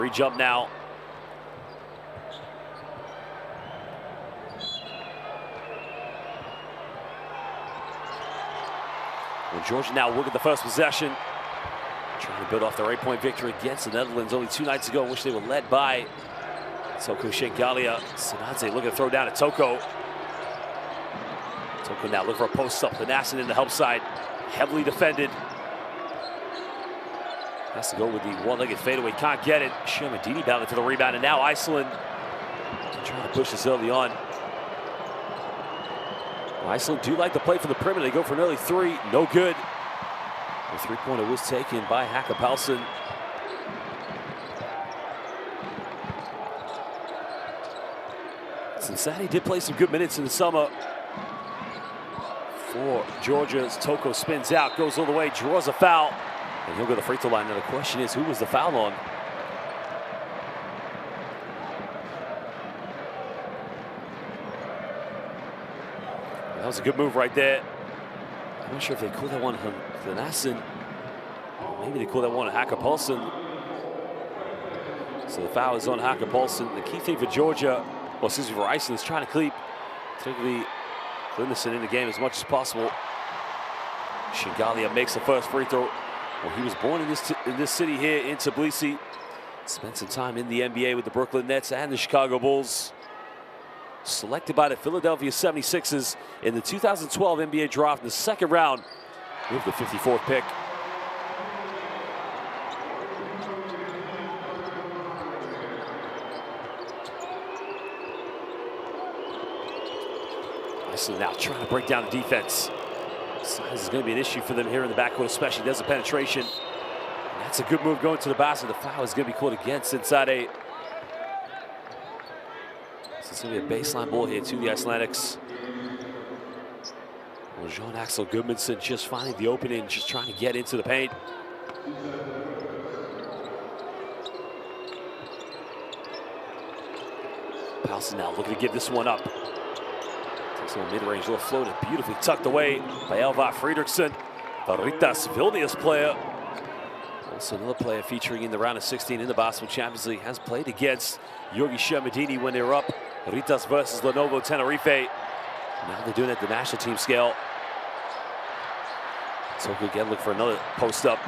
Free jump now. Well, Georgia now will get the first possession. Trying to build off their 8-point victory against the Netherlands only 2 nights ago, in which they were led by Toko Shengalia. Sinadze looking to throw down at Toko. Toko now looking for a post-up. Thanasin in the help side. Heavily defended. Has to go with the one-legged fadeaway. Can't get it. Shamadini battling for the rebound. And now Iceland trying to push this early on. Iceland do like to play from the perimeter. They go for an early three. No good. The three-pointer was taken by Hakapalsson. Cincinnati did play some good minutes in the summer for Georgia's Toko spins out, goes all the way, draws a foul, and he'll go to the free throw line. Now the question is, who was the foul on? That was a good move right there. I'm not sure if they called that one on Thanasin. Maybe they called that one on Hakapalsson. So the foul is on Hakapalsson. The key thing for Georgia, well, excuse me, for Iceland, is trying to keep particularly Linderson in the game as much as possible. Shengalia makes the first free throw. Well, he was born in this city here in Tbilisi. Spent some time in the NBA with the Brooklyn Nets and the Chicago Bulls. Selected by the Philadelphia 76ers in the 2012 NBA draft in the second round with the 54th pick. Iceland now trying to break down the defense. Size is going to be an issue for them here in the backcourt, especially. Does a penetration. And that's a good move going to the basket. The foul is going to be called against inside 8. It's going to be a baseline ball here to the Icelandics. Well, Jean-Axel Gudmundsson just finding the opening, just trying to get into the paint. Palsson now looking to give this one up. Takes a little mid-range, little floater, beautifully tucked away by Elvar Fredriksson, the Ritas Vilnius player. Also another player featuring in the round of 16 in the Basketball Champions League, has played against Yogi Shamadini when they were up. Ritas versus Lenovo Tenerife. Now they're doing it at the national team scale. Toko again look for another post up.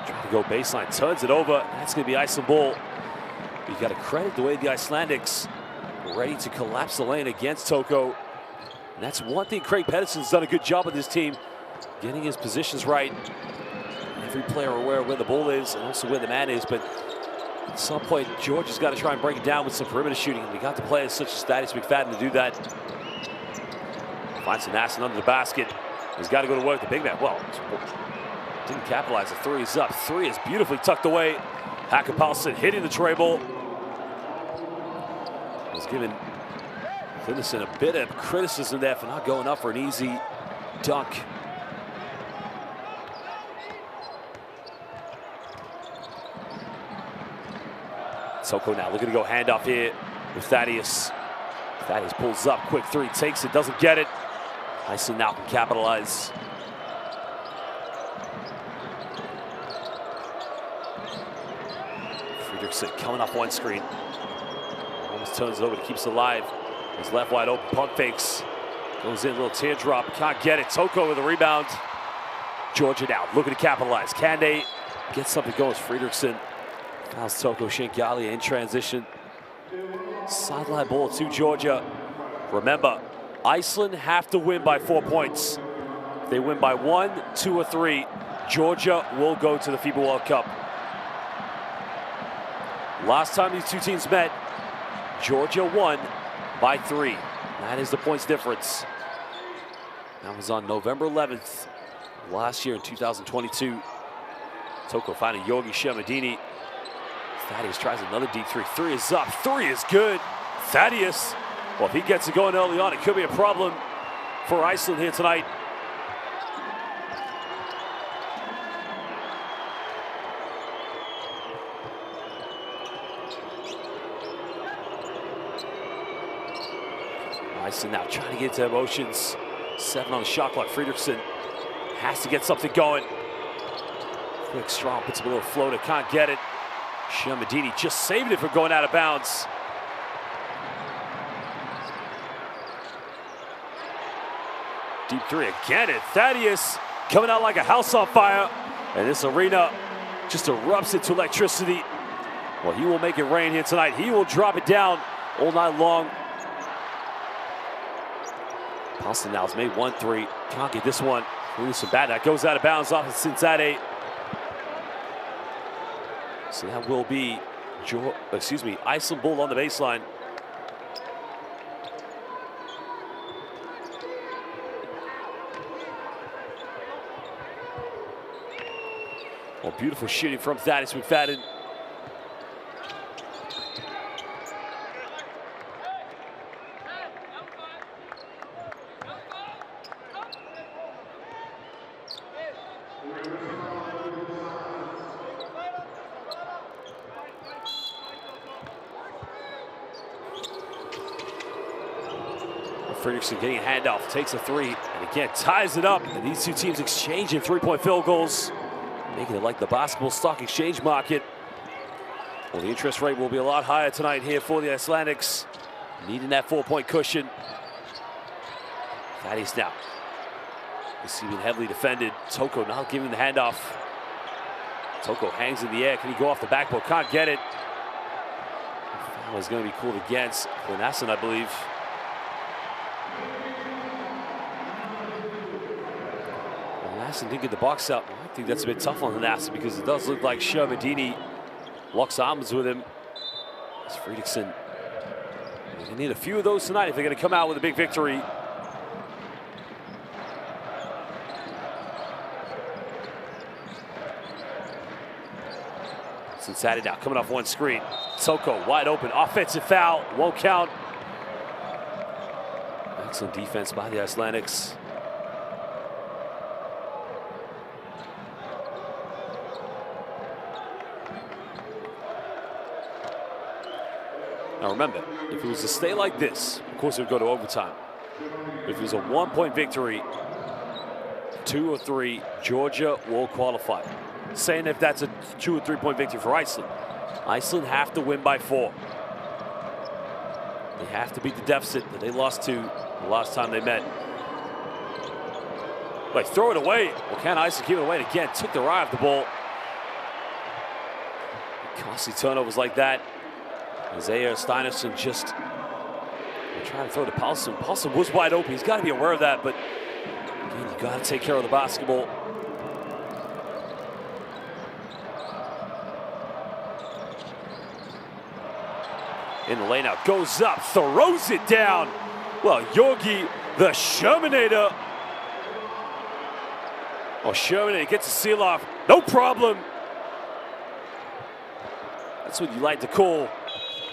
Trying to go baseline, turns it over. That's going to be Iceland ball. You got to credit the way the Icelandics were ready to collapse the lane against Toko. And that's one thing Craig Pedersen's done a good job with this team, getting his positions right. Every player aware of where the ball is and also where the man is, but at some point, Georgia's got to try and break it down with some perimeter shooting. We got the players such as Thaddeus McFadden to do that. Finds Thanasin under the basket. He's got to go to work. The big man, well, didn't capitalize. The three is up. Three is beautifully tucked away. Hakapalsson hitting the tray ball. Was giving Linderson a bit of criticism there for not going up for an easy dunk. Toko now looking to go handoff here with Thaddeus. Thaddeus pulls up, quick three, takes it, doesn't get it. Iceland now can capitalize. Fredriksson coming off one screen. Almost turns it over to keeps it alive. His left wide open, pump fakes. Goes in, a little teardrop, can't get it. Toko with the rebound. Georgia now looking to capitalize. Can they get something going? Fredriksson. Fouls Toko Shengalia in transition. Sideline ball to Georgia. Remember, Iceland have to win by 4 points. If they win by 1, 2, or 3, Georgia will go to the FIBA World Cup. Last time these two teams met, Georgia won by 3. That is the points difference. That was on November 11th last year in 2022. Toko finding Yogi Shamadini. Thaddeus tries another deep three. Three is up. Three is good. Thaddeus, well, if he gets it going early on, it could be a problem for Iceland here tonight. Iceland now trying to get into emotions. 7 on the shot clock. Fredriksson has to get something going. Quick, strong, puts up a little floater, can't get it. Shermadini just saved it from going out of bounds. Deep three again, and Thaddeus coming out like a house on fire. And this arena just erupts into electricity. Well, he will make it rain here tonight. He will drop it down all night long. Paulson now has made 1-3. Can't get this one. Really some bad. That goes out of bounds off of Cincinnati. So that will be, Iceland ball on the baseline. Well, beautiful shooting from Thaddeus McFadden. Fredrickson getting a handoff, takes a three, and again ties it up. And these two teams exchanging three-point field goals, making it like the basketball stock exchange market. Well, the interest rate will be a lot higher tonight here for the Icelandics, needing that 4-point cushion. Thaddeus now. Receiving heavily defended. Toko not giving the handoff. Toko hangs in the air. Can he go off the backboard? Can't get it. Foul is going to be called against Glenasson, I believe. Glenasson didn't get the box up. I think that's a bit tough on Glenasson because it does look like Shermadini locks arms with him. It's Fredrickson. They need a few of those tonight if they're going to come out with a big victory. Cincinnati now coming off one screen. Toko wide open, offensive foul, won't count. Excellent defense by the Icelandics. Now remember, if it was to stay like this, of course it would go to overtime. If it was a 1-point victory, 2 or 3, Georgia will qualify. Saying if that's a 2 or 3-point victory for Iceland, Iceland have to win by 4. They have to beat the deficit that they lost to the last time they met. Like, throw it away. Well, can Iceland keep it away? And again, took their eye off the ball. Costly turnovers like that. Isaiah Steinarsson just trying to throw to Paulson. Paulson was wide open. He's got to be aware of that, but again, you got to take care of the basketball. In the lane out, goes up, throws it down. Well, Yogi, the Shermanator. Oh, Shermanator gets a seal off, no problem. That's what you like to call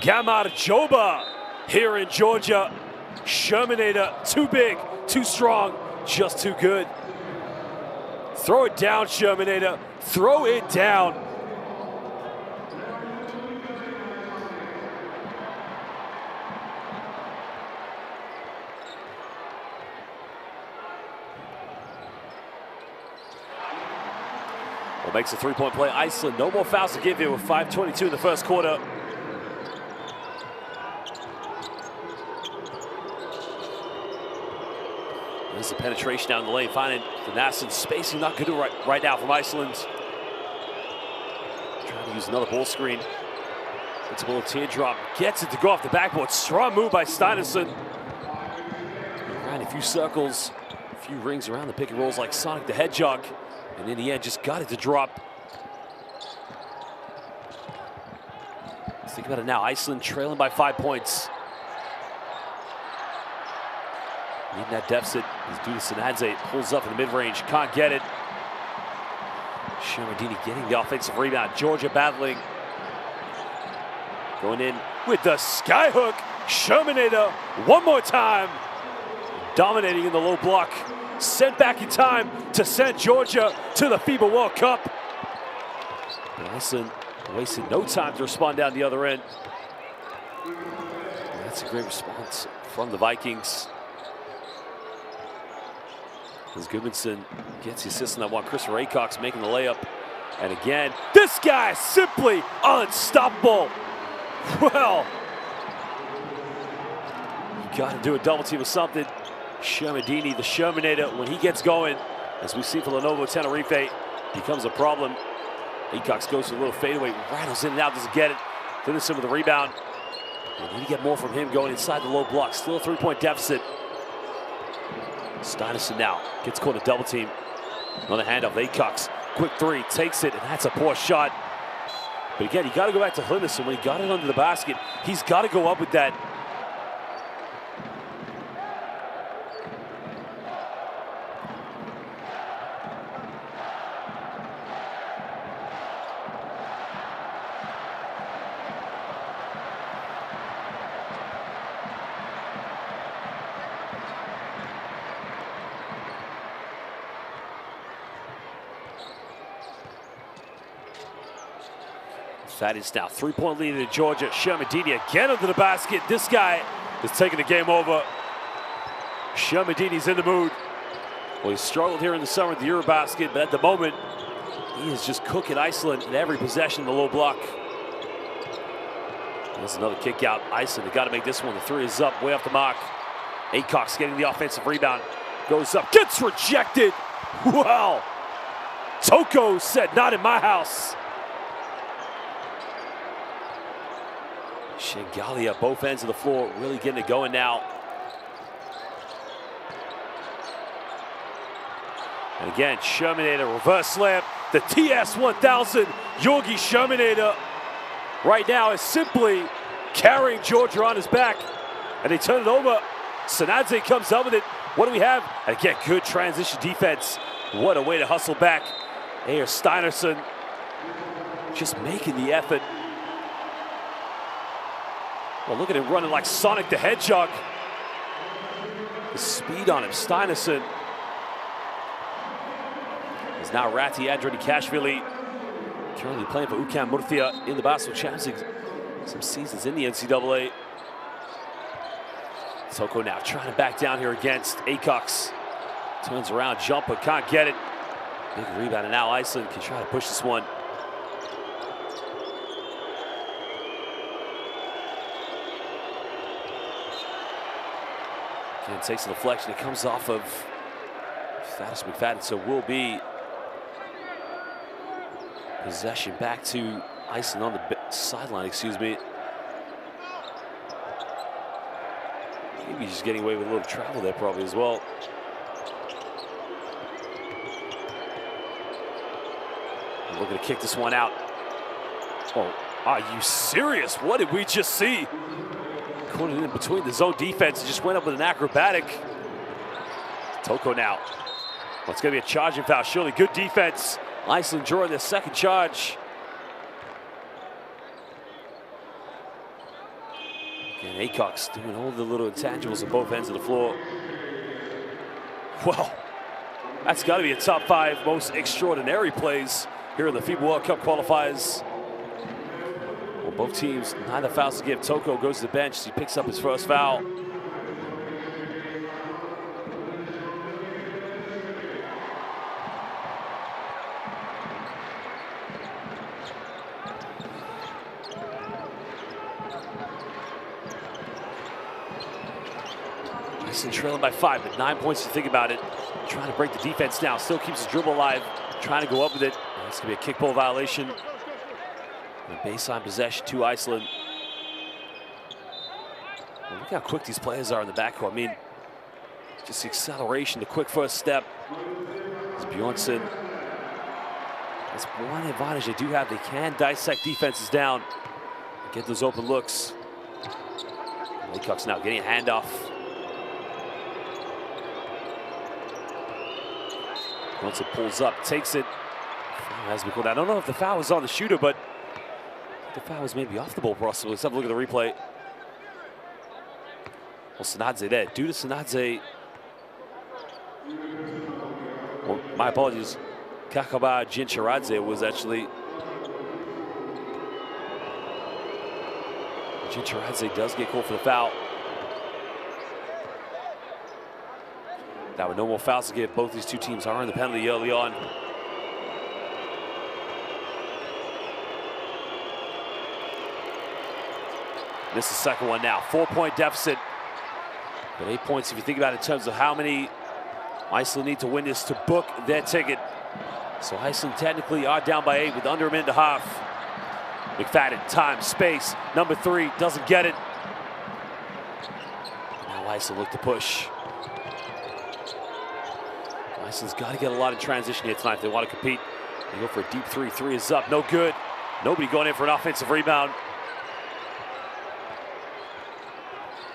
Gamar Joba here in Georgia. Shermanator, too big, too strong, just too good. Throw it down, Shermanator, throw it down. Well, makes a 3-point play. Iceland, no more fouls to give here with 5:22 in the first quarter. There's the penetration down the lane, finding Glenasson. Spacing not good right now from Iceland. Trying to use another ball screen. It's a little teardrop. Gets it to go off the backboard. Strong move by Steinarsson. Ran a few circles, a few rings around the pick and rolls like Sonic the Hedgehog. And in the end, just got it to drop. Let's think about it now. Iceland trailing by 5 points. Needing that deficit is due to Sinadze. Pulls up in the mid-range, can't get it. Shermadini getting the offensive rebound. Georgia battling. Going in with the skyhook. Shermanator one more time. Dominating in the low block. Sent back in time to send Georgia to the FIBA World Cup. And Iceland wasted no time to respond down the other end. And that's a great response from the Vikings. As Goodmanson gets the assist on that one. Chris Raycox making the layup. And again, this guy is simply unstoppable. Well, you got to do a double team with something. Shermadini, the Shermanator, when he gets going, as we see for Lenovo Tenerife, becomes a problem. Acox goes to a little fadeaway, rattles in and out, doesn't get it. Finishes with a rebound. We need to get more from him going inside the low block. Still a 3-point deficit. Steinerson now gets caught a double team. Another handoff, Acox. Quick three, takes it, and that's a poor shot. But again, you got to go back to Henderson. When he got it under the basket, he's got to go up with that. That is now 3-point lead to Georgia. Shermadini again under the basket. This guy is taking the game over. Shermadini's in the mood. Well, he struggled here in the summer at the Eurobasket, but at the moment, he is just cooking Iceland in every possession in the low block. There's another kick out. Iceland, they got to make this one. The three is up, way off the mark. Acox getting the offensive rebound. Goes up, gets rejected. Wow. Toko said, not in my house. Shengali both ends of the floor, really getting it going now. And again, Shermanator, reverse slam. The TS-1000, Yorgi Shermanator, right now is simply carrying Georgia on his back. And they turn it over. Sanadze comes up with it. What do we have? And again, good transition defense. What a way to hustle back. Here, Steinerson just making the effort. Well, look at him running like Sonic the Hedgehog. The speed on him, Steinerson. Is now Rati Andronikashvili, currently playing for UCAM Murcia in the Basketball Champions League. Some seasons in the NCAA. Toko now trying to back down here against Acox. Turns around, jumper, can't get it. Big rebound, and now Iceland can try to push this one. And takes a deflection. It comes off of Thaddeus McFadden, so will be possession back to Iceland on the sideline, excuse me. Maybe he's getting away with a little travel there probably as well. And we're going to kick this one out. Oh, are you serious? What did we just see? Caught it in between the zone defense. He just went up with an acrobatic. Toko now. Well, it's going to be a charging foul. Surely good defense. Iceland drawing their second charge. Again, Acox doing all the little intangibles at both ends of the floor. Well, that's got to be a top 5 most extraordinary plays here in the FIBA World Cup qualifiers. Well, both teams, neither fouls to give. Toko goes to the bench. He picks up his first foul. Iceland trailing by 5, but 9 points to think about it. Trying to break the defense now. Still keeps his dribble alive. Trying to go up with it. It's going to be a kick pull violation. And a baseline possession to Iceland. Well, look how quick these players are in the backcourt. I mean, just the acceleration, the quick first step. It's Bjornsson. That's one advantage they do have. They can dissect defenses down and get those open looks. Laycock's now getting a handoff. Once it pulls up, takes it. Foul has been called. I don't know if the foul was on the shooter, but the foul was maybe off the ball possibly. Let's have a look at the replay. Well, Sanadze there. Due to Sanadze. Well, my apologies. Kakaba Jincharadze was actually. Jincharadze does get called for the foul. Now with no more fouls to give, both these two teams are in the penalty early on. Missed the second one now. 4-point deficit. But 8 points if you think about it in terms of how many Iceland need to win this to book their ticket. So Iceland technically are down by 8 with under a minute and a half. McFadden, time, space. Number 3 doesn't get it. Now Iceland look to push. Iceland's got to get a lot in transition here tonight if they want to compete. They go for a deep 3. 3 is up, no good. Nobody going in for an offensive rebound.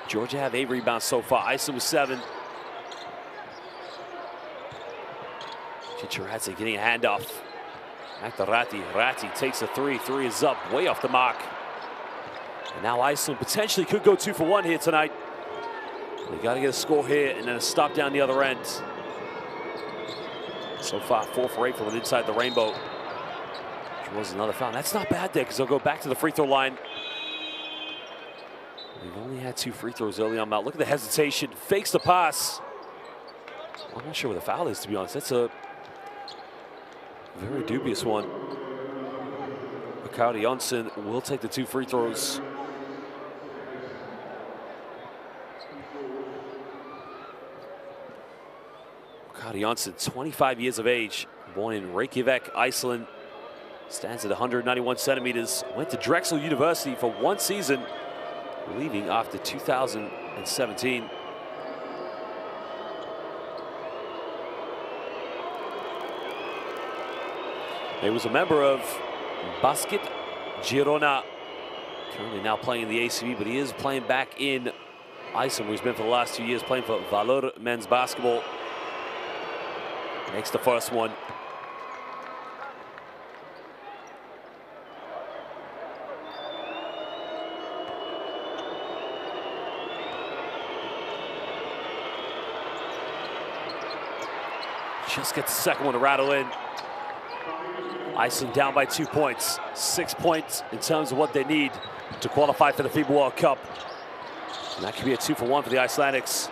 Georgia have 8 rebounds so far. Iceland with 7. Chicharadze getting a handoff. Back to Ratti. Ratti takes a 3. 3 is up, way off the mark. And now Iceland potentially could go 2 for 1 here tonight. They got to get a score here and then a stop down the other end. So far, 4 for 8 from inside the rainbow. Draws another foul. That's not bad there because they'll go back to the free throw line. They've only had 2 free throws early on. Look at the hesitation. Fakes the pass. I'm not sure where the foul is, to be honest. That's a very dubious one. Bacardi Johnson will take the 2 free throws. Bacardi Johnson, 25 years of age, born in Reykjavik, Iceland. Stands at 191 centimeters. Went to Drexel University for 1 season, leaving after 2017. He was a member of Basket Girona, currently now playing in the ACB, but he is playing back in Iceland, where he's been for the last 2 years, playing for Valur men's basketball. Makes the first one. Just gets the second one to rattle in. Iceland down by 2 points. 6 points in terms of what they need to qualify for the FIBA World Cup. And that could be a 2 for 1 for the Icelandics.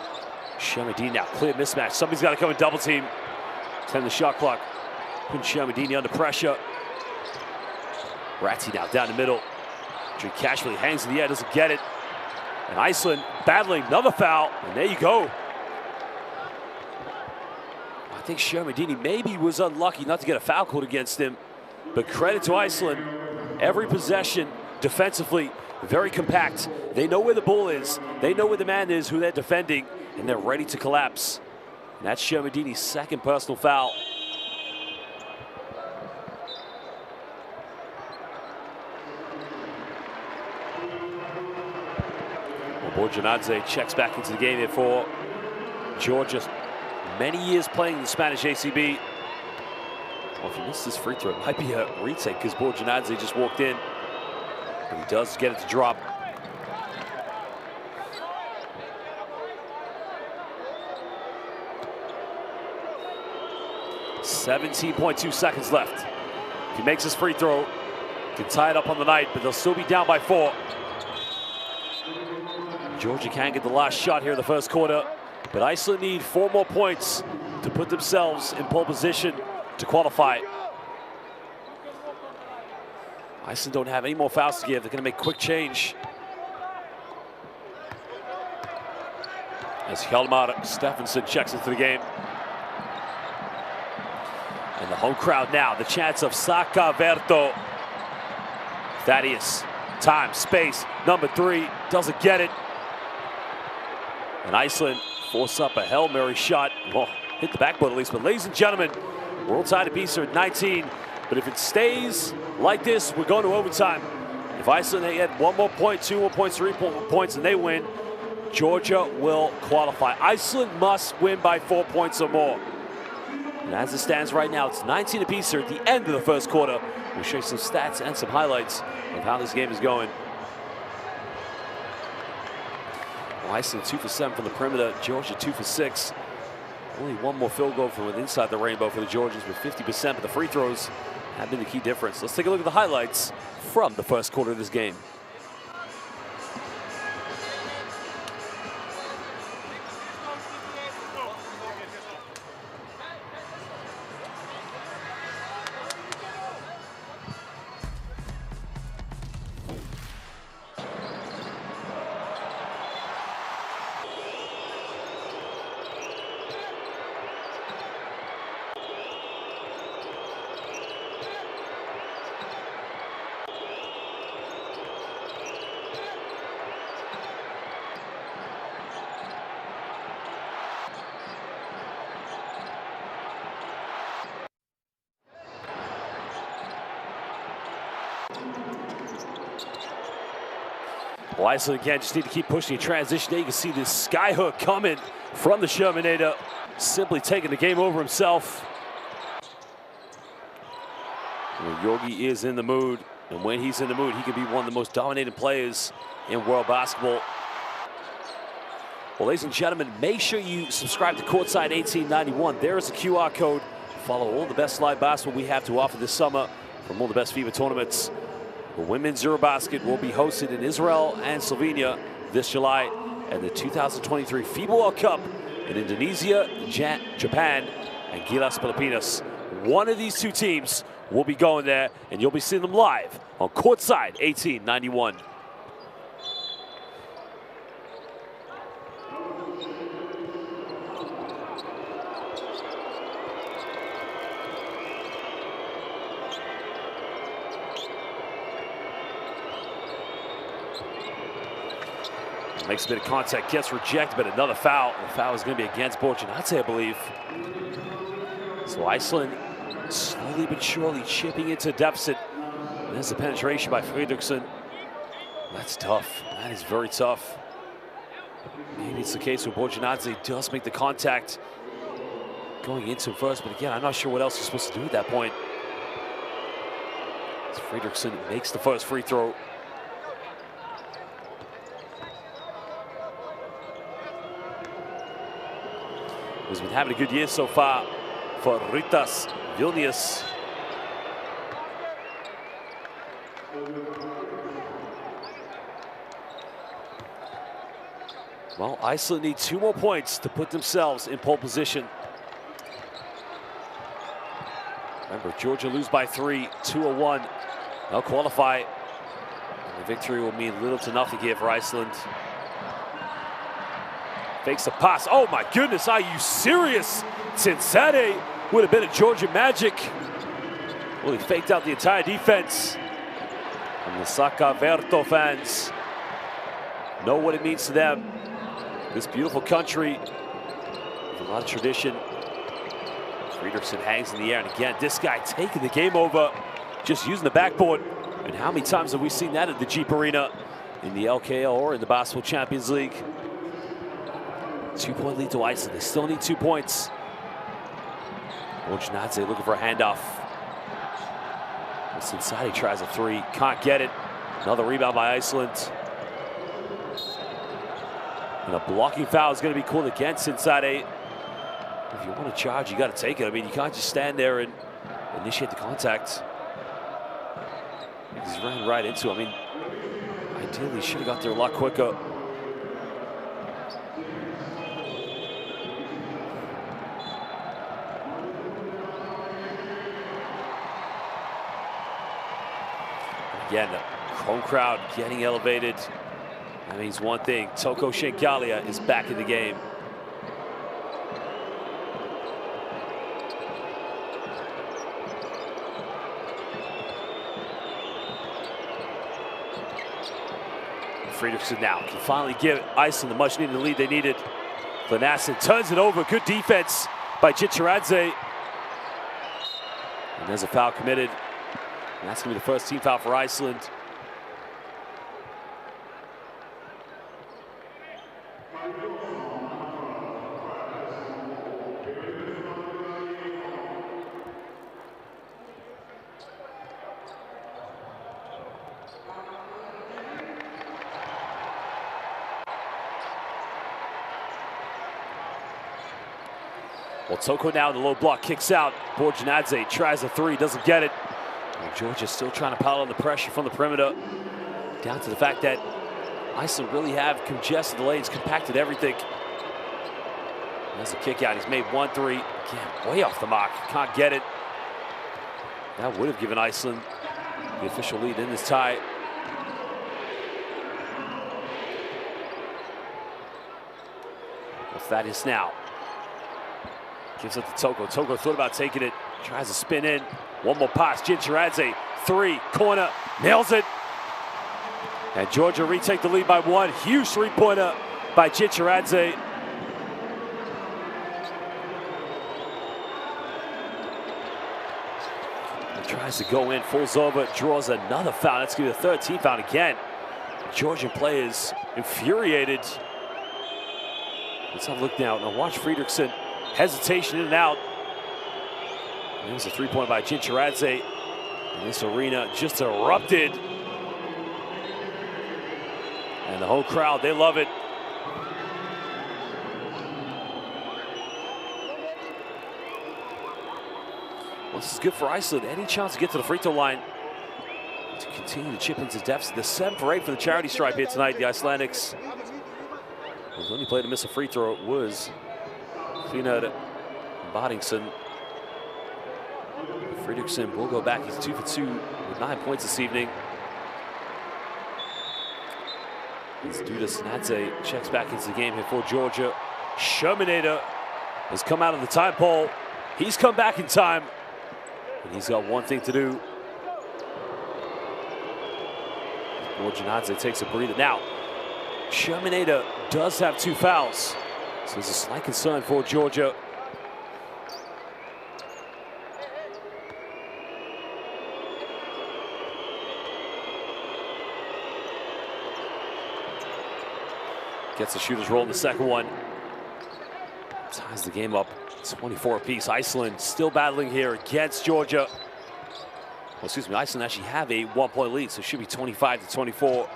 Shermadini now, clear mismatch. Somebody's got to come and double team. 10 the shot clock. Putting Shermadini under pressure. Ratti now down the middle. Cashville hangs in the air, doesn't get it. And Iceland battling another foul. And there you go. I think Shermadini maybe was unlucky not to get a foul called against him. But credit to Iceland. Every possession defensively, very compact. They know where the ball is. They know where the man is, who they're defending, and they're ready to collapse. And that's Shermadini's second personal foul. Well, Borjanadze checks back into the game here for Georgia. Many years playing in the Spanish ACB. Well, if he missed his free throw, it might be a retake because Borjanadze just walked in. But he does get it to drop. .2 seconds left. If he makes his free throw, can tie it up on the night, but they'll still be down by 4. Georgia can get the last shot here in the first quarter, but Iceland need 4 more points to put themselves in pole position to qualify. Iceland don't have any more fouls to give. They're going to make quick change. As Hjalmar Stephenson checks into the game. And the home crowd now, the chants of Saka Verto. Thaddeus, time, space, number 3, doesn't get it. And Iceland force up a Hail Mary shot. Well, hit the backboard at least, but ladies and gentlemen, world tie to piece at 19. But if it stays like this, we're going to overtime. If Iceland they get 1 more point, 2 more points, 3 more points, and they win, Georgia will qualify. Iceland must win by 4 points or more. And as it stands right now, it's 19 apiece here at the end of the first quarter. We'll show you some stats and some highlights of how this game is going. Well, Iceland 2 for 7 from the perimeter. Georgia 2 for 6. Only 1 more field goal from inside the rainbow for the Georgians with 50%, but the free throws have been the key difference. Let's take a look at the highlights from the first quarter of this game. Well, Iceland again just need to keep pushing the transition. There you can see this sky hook coming from the Shermanator, simply taking the game over himself. Well, Yogi is in the mood, and when he's in the mood, he can be one of the most dominating players in world basketball. Well, ladies and gentlemen, make sure you subscribe to Courtside 1891. There is a QR code. Follow all the best live basketball we have to offer this summer from all the best FIBA tournaments. The women's Eurobasket will be hosted in Israel and Slovenia this July, and the 2023 FIBA World Cup in Indonesia, Japan, and Gilas Filipinas. One of these two teams will be going there, and you'll be seeing them live on Courtside 1891. Makes a bit of contact, gets rejected, but another foul. The foul is going to be against Borjanadze, I believe. So Iceland slowly but surely chipping into deficit. And there's the penetration by Fredriksson. That's tough. That is very tough. Maybe it's the case where Borjanadze does make the contact going into him first, but again, I'm not sure what else he's supposed to do at that point. As Fredriksson makes the first free throw. He's been having a good year so far for Rytas Vilnius. Well, Iceland need 2 more points to put themselves in pole position. Remember, Georgia lose by 3, 2-1. They'll qualify. And the victory will mean little to nothing here for Iceland. Fakes the pass. Oh my goodness, are you serious? Cincinnati would have been a Georgia Magic. Well, he faked out the entire defense. And the Sakaverto fans know what it means to them. This beautiful country with a lot of tradition. Fredriksson hangs in the air, and again, this guy taking the game over, just using the backboard. And how many times have we seen that at the Jeep Arena in the LKL or in the Basketball Champions League? 2-point lead to Iceland. They still need 2 points. Borjanadze looking for a handoff. Cincinnati tries a 3, can't get it. Another rebound by Iceland. And a blocking foul is going to be called against Cincinnati. If you want to charge, you got to take it. I mean, you can't just stand there and initiate the contact. He's ran right into it. I mean, ideally, he should have got there a lot quicker. Again, the home crowd getting elevated. That means one thing. Toko Shengalia is back in the game. Fredriksson now can finally give Iceland the much-needed lead they needed. Glenasson turns it over. Good defense by Chicharadze. And there's a foul committed. And that's going to be the first team foul for Iceland. Well, Toko now in the low block, kicks out. Borjanadze tries a 3, doesn't get it. Georgia still trying to pile on the pressure from the perimeter. Down to the fact that Iceland really have congested the lanes, compacted everything. There's a kick out. He's made 1-3. Again, way off the mark. Can't get it. That would have given Iceland the official lead in this tie. Well, Thaddeus now gives it to Toko. Toko thought about taking it. Tries to spin in. One more pass. Chicharadze, 3, corner, nails it. And Georgia retake the lead by 1. Huge 3-pointer by Chicharadze. He tries to go in, falls over, draws another foul. That's going to be the 13th foul again. Georgian players infuriated. Let's have a look now. Now watch Fredriksson. Hesitation in and out. There's a three-point by Jincharadze. And this arena just erupted. And the whole crowd, they love it. Well, this is good for Iceland. Any chance to get to the free throw line to continue to chip into deficit. The 7 for 8 for the charity stripe here tonight. The Icelandics. The only player to miss a free throw was Hlynur Bodingsson. Fredriksson will go back. He's 2 for 2 with 9 points this evening. As Dudas Nadze checks back into the game here for Georgia. Shermanator has come out of the time pole. He's come back in time. And he's got one thing to do. Nadze takes a breather. Now, Shermanator does have 2 fouls. So there's a slight concern for Georgia. Gets the shooter's roll in the second one. Ties the game up 24 apiece. Iceland still battling here against Georgia. Well, excuse me, Iceland actually have a 1-point lead, so it should be 25 to 24.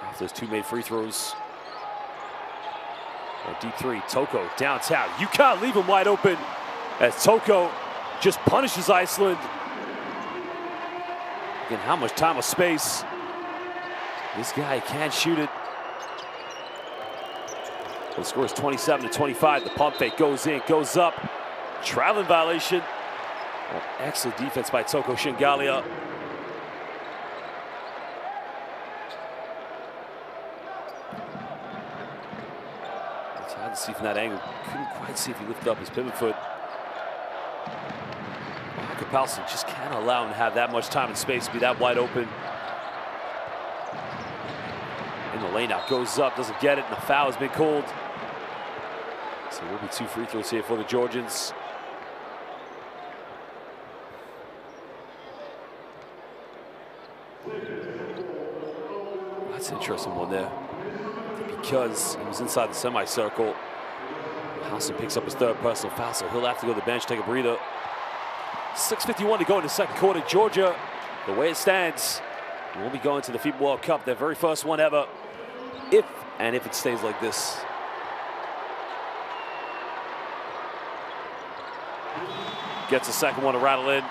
After those 2 made free throws. A deep 3, Toko downtown. You can't leave him wide open as Toko just punishes Iceland. Again, how much time or space? This guy can't shoot it. The score is 27 to 25. The pump fake goes in, goes up. Traveling violation. Well, excellent defense by Toko Shingalia. It's hard to see from that angle. Couldn't quite see if he lifted up his pivot foot. Kapowski just can't allow him to have that much time and space to be that wide open. In the lane out, goes up, doesn't get it, and the foul has been called. So there will be 2 free throws here for the Georgians. That's an interesting one there. Because he was inside the semicircle, Howson picks up his 3rd personal foul, so he'll have to go to the bench, take a breather. 6:51 to go in the second quarter. Georgia, the way it stands, will be going to the FIBA World Cup, their very first one ever, if it stays like this. Gets the second one to rattle in.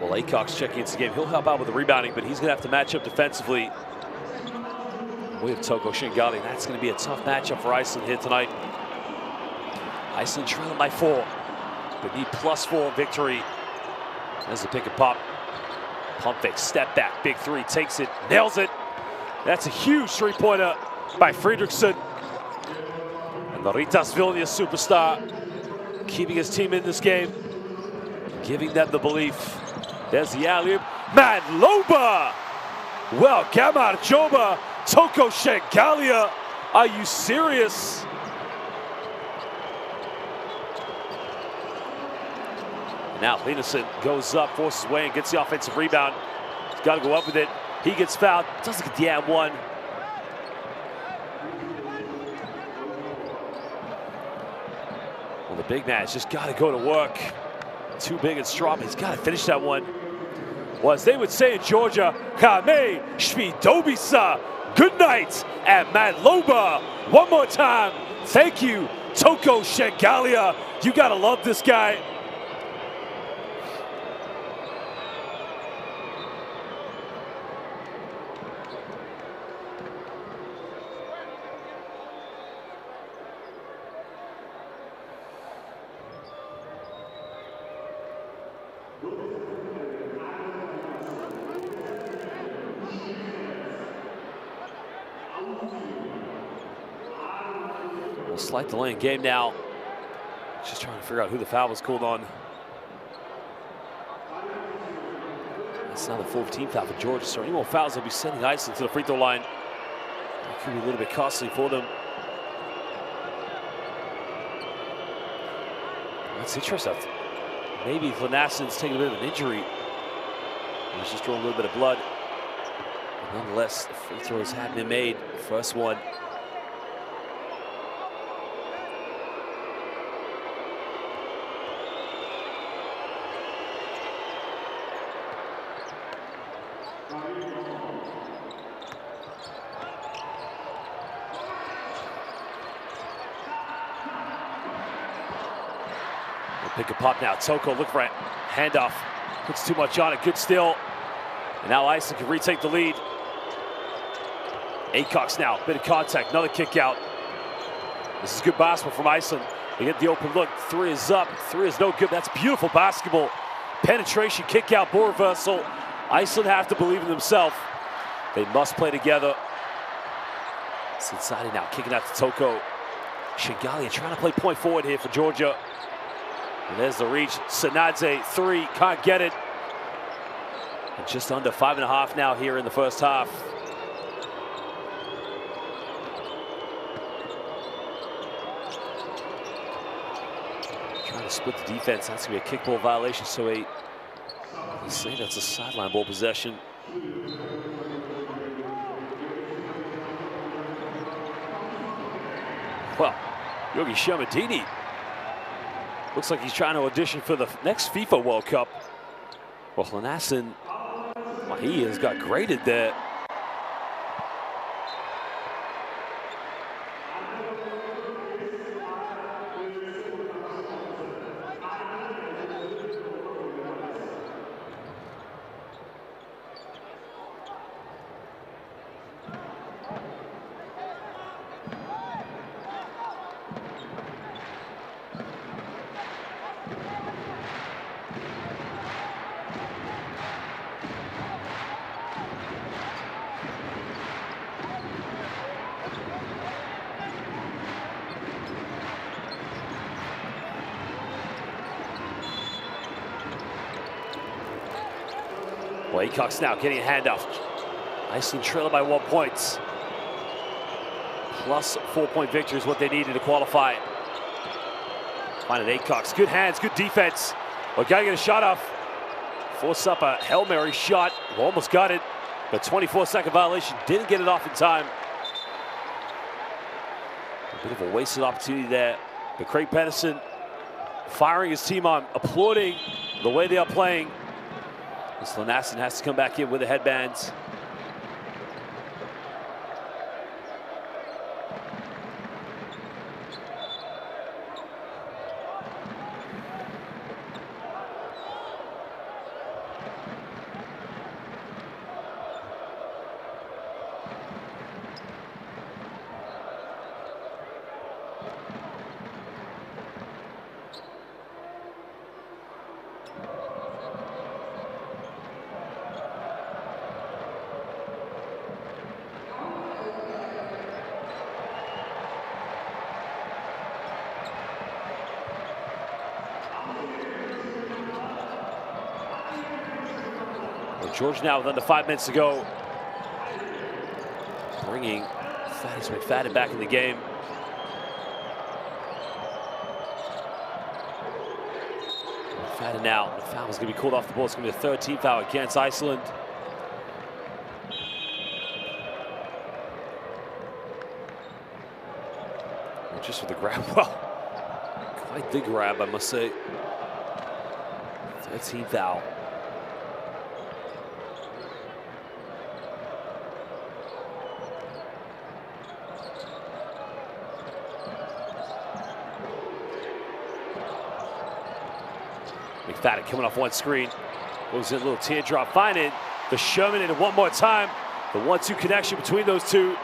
Well, Aycock's checking into the game. He'll help out with the rebounding, but he's going to have to match up defensively. We have Toko Shingali. That's going to be a tough matchup for Iceland here tonight. Iceland trailing by 4, but need +4 victory. There's the pick and pop. Pump fake, step back, big 3, takes it, nails it. That's a huge 3-pointer by Fredriksson. And the Ritas Vilnius superstar keeping his team in this game, giving them the belief. There's the alley-oop. Madloba! Well, Gamar Joba, Toko Shingalia. Are you serious? Now Hlynur goes up, forces away, and gets the offensive rebound. He's got to go up with it. He gets fouled. Doesn't get the and one. Well, the big man's just got to go to work. Too big and strong. He's got to finish that one. Well, as they would say in Georgia, Kame Shvidobisa. Good night, and Madloba. One more time. Thank you, Toko Shingalia. You got to love this guy. Slight delay in game now. Just trying to figure out who the foul was called on. That's now the 14th foul for Georgia. So any more fouls, they'll be sending Iceland to the free throw line. That could be a little bit costly for them. That's interesting. Maybe Glenassen's taking a bit of an injury. He's just drawing a little bit of blood. But nonetheless, the free throws have been made. First one. Pick a pop now. Toko looking for a handoff. Puts too much on it. Good steal. And now Iceland can retake the lead. Acox now. Bit of contact. Another kick out. This is good basketball from Iceland. They get the open look. Three is up. Three is no good. That's beautiful basketball. Penetration, kick out, ball reversal. Iceland have to believe in themselves. They must play together. It's inside now. Kicking out to Toko. Shingalia trying to play point forward here for Georgia. And there's the reach. Sanadze, three, can't get it. And just under 5.5 now here in the first half. Trying to split the defense. That's going to be a kickball violation. So they say that's a sideline ball possession. Well, Yogi Shamadini looks like he's trying to audition for the next FIFA World Cup. Well, Glenassen, well, he has got graded there. Well, Acox now getting a handoff. Iceland trailing by 1 point. Plus 4-point victory is what they needed to qualify. Find it, Acox. Good hands, good defense. Well, gotta get a shot off. Force up a Hail Mary shot. Almost got it, but 24-second violation. Didn't get it off in time. A bit of a wasted opportunity there. But Craig Pedersen firing his team on, applauding the way they are playing. Glenassen has to come back in with the headbands. Georgia now with under 5 minutes to go. Bringing Thaddeus McFadden back in the game. McFadden now. The foul is going to be called off the ball. It's going to be a third team foul against Iceland. Just for the grab. Well, quite the grab, I must say. Third team foul. McFadden coming off one screen. Goes in a little teardrop. Find it. The Sherman in it one more time. The 1-2 connection between those two.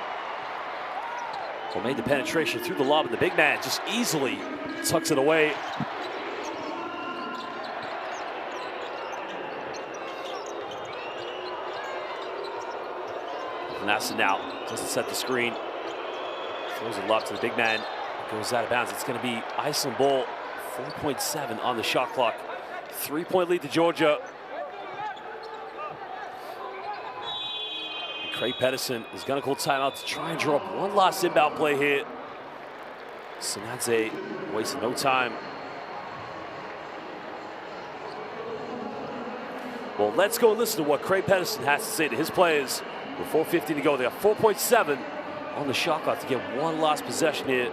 Well, made the penetration through the lob, and the big man just easily tucks it away. Glenassen now doesn't set the screen. Throws a lob to the big man. Goes out of bounds. It's going to be Iceland ball. 4.7 on the shot clock. 3-point lead to Georgia. And Craig Pedersen is going to call timeout to try and draw up one last inbound play here. Sanadze wasting no time. Well, let's go listen to what Craig Pedersen has to say to his players with 4:50 to go. They have 4.7 on the shot clock to get one last possession here.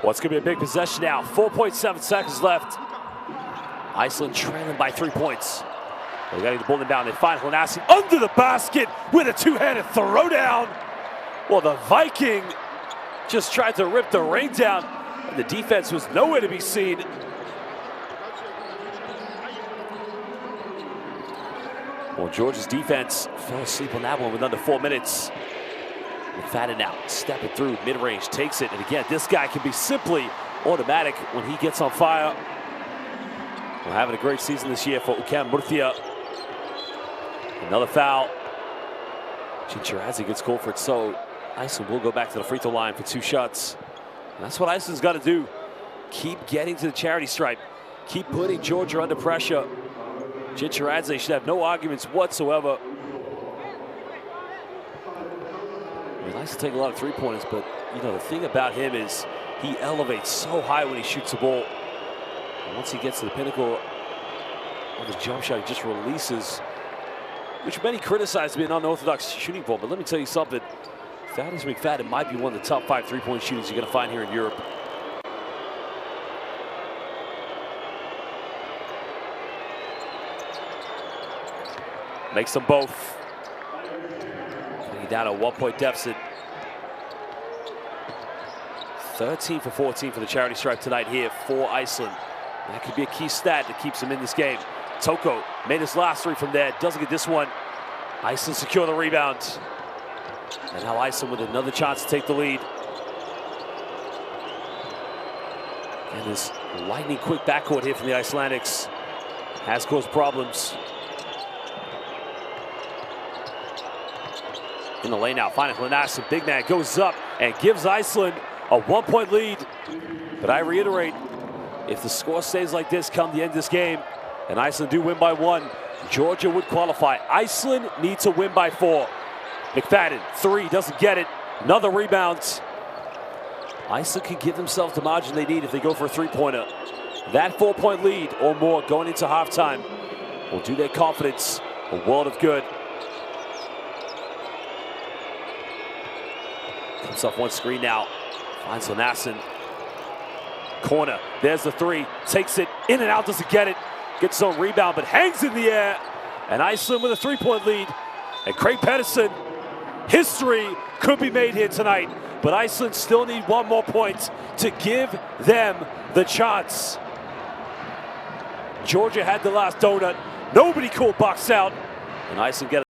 Well, it's going to be a big possession now. 4.7 seconds left. Iceland trailing by 3 points. They got to get the ball down. They find Hlanassi under the basket with a two-handed throwdown. Well, the Viking just tried to rip the ring down, and the defense was nowhere to be seen. Well, Georgia's defense fell asleep on that one with under 4 minutes. McFadden now stepping through mid-range, takes it, and again, this guy can be simply automatic when he gets on fire. We're having a great season this year for Ukem Murthia. Another foul. Chicharazzi gets called for it, so Iceland will go back to the free throw line for 2 shots. And that's what Iceland's got to do. Keep getting to the charity stripe. Keep putting Georgia under pressure. Chicharazzi should have no arguments whatsoever. He likes to take a lot of three-pointers, but you know the thing about him is he elevates so high when he shoots the ball. And once he gets to the pinnacle of his jump shot, he just releases, which many criticize to be an unorthodox shooting form. But let me tell you something, Thaddeus McFadden might be one of the top 5 three-point shooters you're going to find here in Europe. Makes them both. Down a 1-point deficit. 13 for 14 for the charity stripe tonight here for Iceland. That could be a key stat that keeps them in this game. Toko made his last 3 from there, doesn't get this one. Iceland secure the rebound. And now Iceland with another chance to take the lead. And this lightning quick backcourt here from the Icelandics has caused problems. In the lane now, finding Hlanassi, big man goes up and gives Iceland a 1-point lead. But I reiterate, if the score stays like this come the end of this game, and Iceland do win by 1, Georgia would qualify. Iceland needs to win by 4. McFadden, 3, doesn't get it. Another rebound. Iceland can give themselves the margin they need if they go for a 3-pointer. That 4-point lead or more going into halftime will do their confidence a world of good. Comes off one screen now, finds Hlanassi. Corner, there's the 3, takes it, in and out, doesn't get it. Gets his own rebound, but hangs in the air. And Iceland with a 3-point lead. And Craig Pedersen, history could be made here tonight. But Iceland still need 1 more point to give them the chance. Georgia had the last donut. Nobody called box out. And Iceland get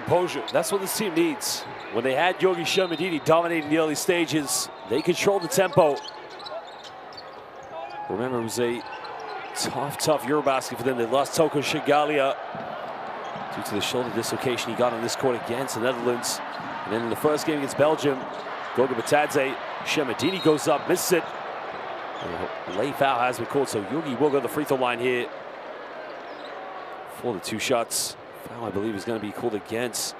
composure. That's what this team needs. When they had Georgi Shermadini dominating the early stages, they controlled the tempo. Remember, it was a tough Eurobasket for them. They lost Toko Shengalia due to the shoulder dislocation he got on this court against the Netherlands. And then in the first game against Belgium, Goga Batadze, Shermadini goes up, misses it. And a late foul has been called, so Georgi will go to the free throw line here for the 2 shots. Foul, I believe, is going to be called against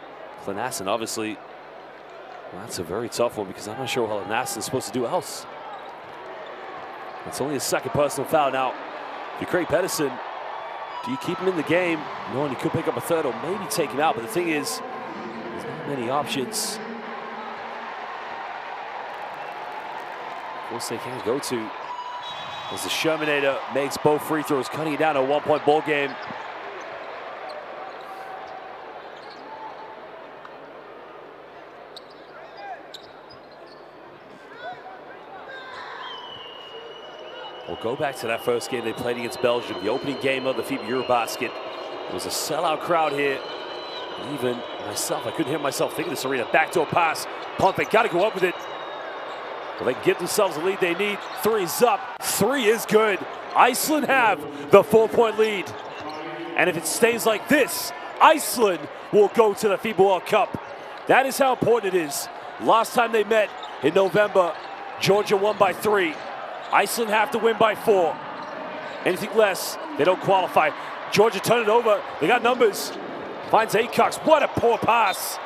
Lanassen. Obviously, well, that's a very tough one because I'm not sure what Lanassen is supposed to do else. It's only a second personal foul. Now, if you're Craig Pedersen, do you keep him in the game knowing he could pick up a third or maybe take him out? But the thing is, there's not many options. Of course, they can't go to as the Shermanator makes both free throws, cutting it down to a 1-point ball game. We'll go back to that first game they played against Belgium, the opening game of the FIBA Eurobasket. It was a sellout crowd here. Even myself, I couldn't hear myself thinking this arena. Backdoor pass, pump it, got to go up with it. Well, they can get themselves the lead they need. 3's up, 3 is good. Iceland have the 4-point lead. And if it stays like this, Iceland will go to the FIBA World Cup. That is how important it is. Last time they met in November, Georgia won by 3. Iceland have to win by 4. Anything less, they don't qualify. Georgia turn it over. They got numbers. Finds Acox. What a poor pass.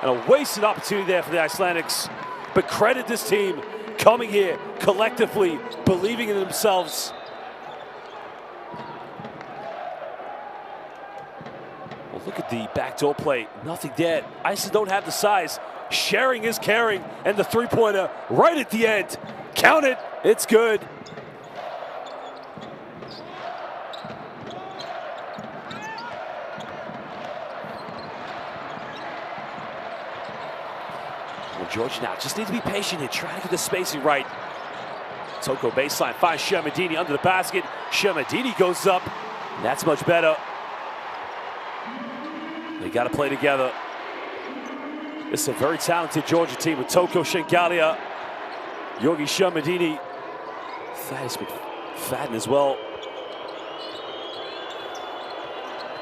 And a wasted opportunity there for the Icelandics. But credit this team coming here collectively, believing in themselves. Well, look at the backdoor play. Nothing there. Iceland don't have the size. Sharing is caring. And the 3-pointer right at the end. Count it. It's good. Well, Georgia now just need to be patient here, try to get the spacing right. Toko baseline, finds Shermadini under the basket. Shermadini goes up. That's much better. They got to play together. This is a very talented Georgia team with Toko Shengalia, Georgi Shermadini, Thaddeus McFadden as well.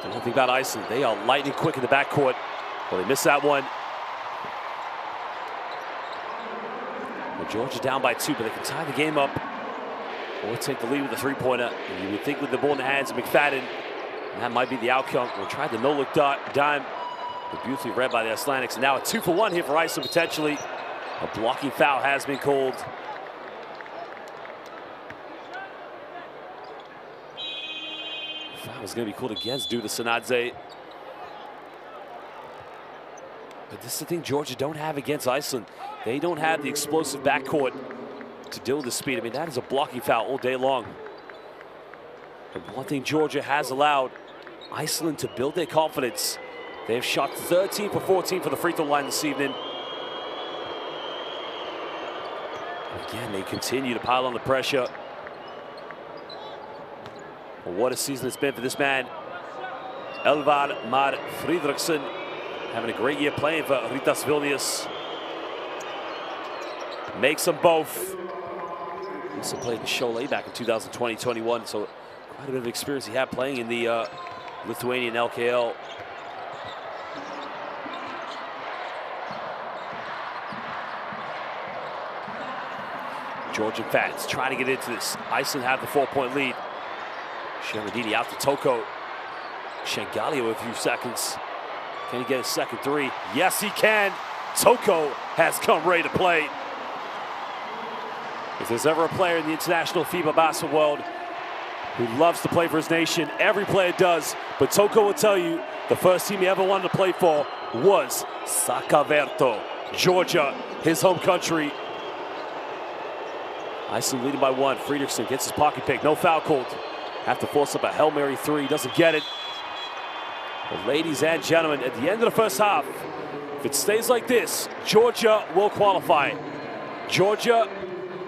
The one thing about Iceland, they are lightning quick in the backcourt. Well, they missed that one. Well, Georgia down by 2, but they can tie the game up or take the lead with the 3-pointer. And you would think with the ball in the hands of McFadden, that might be the outcome. We'll try the no-look dime, but beautifully read by the Icelandics. And now a 2-for-1 here for Iceland potentially. A blocking foul has been called. Foul is going to be called against due to Sanadze. But this is the thing Georgia don't have against Iceland. They don't have the explosive backcourt to deal with the speed. I mean, that is a blocking foul all day long. But one thing Georgia has allowed Iceland to build their confidence. They have shot 13 for 14 for the free throw line this evening. Again, they continue to pile on the pressure. Well, what a season it's been for this man, Elvar Mar Fridriksson, having a great year playing for Ritas Vilnius. Makes them both. Also played in Cholet back in 2020-21, so quite a bit of experience he had playing in the Lithuanian LKL. Georgian fans trying to get into this. Iceland have the 4-point lead. Shermadini out to Toko. Shengalia with a few seconds. Can he get a second 3? Yes, he can. Toko has come ready to play. If there's ever a player in the international FIBA basketball world who loves to play for his nation, every player does. But Toko will tell you the first team he ever wanted to play for was Sakaverto, Georgia, his home country. Iceland leading by 1. Fridriksson gets his pocket pick. No foul called. Have to force up a Hail Mary 3. Doesn't get it. But ladies and gentlemen, at the end of the first half, if it stays like this, Georgia will qualify. Georgia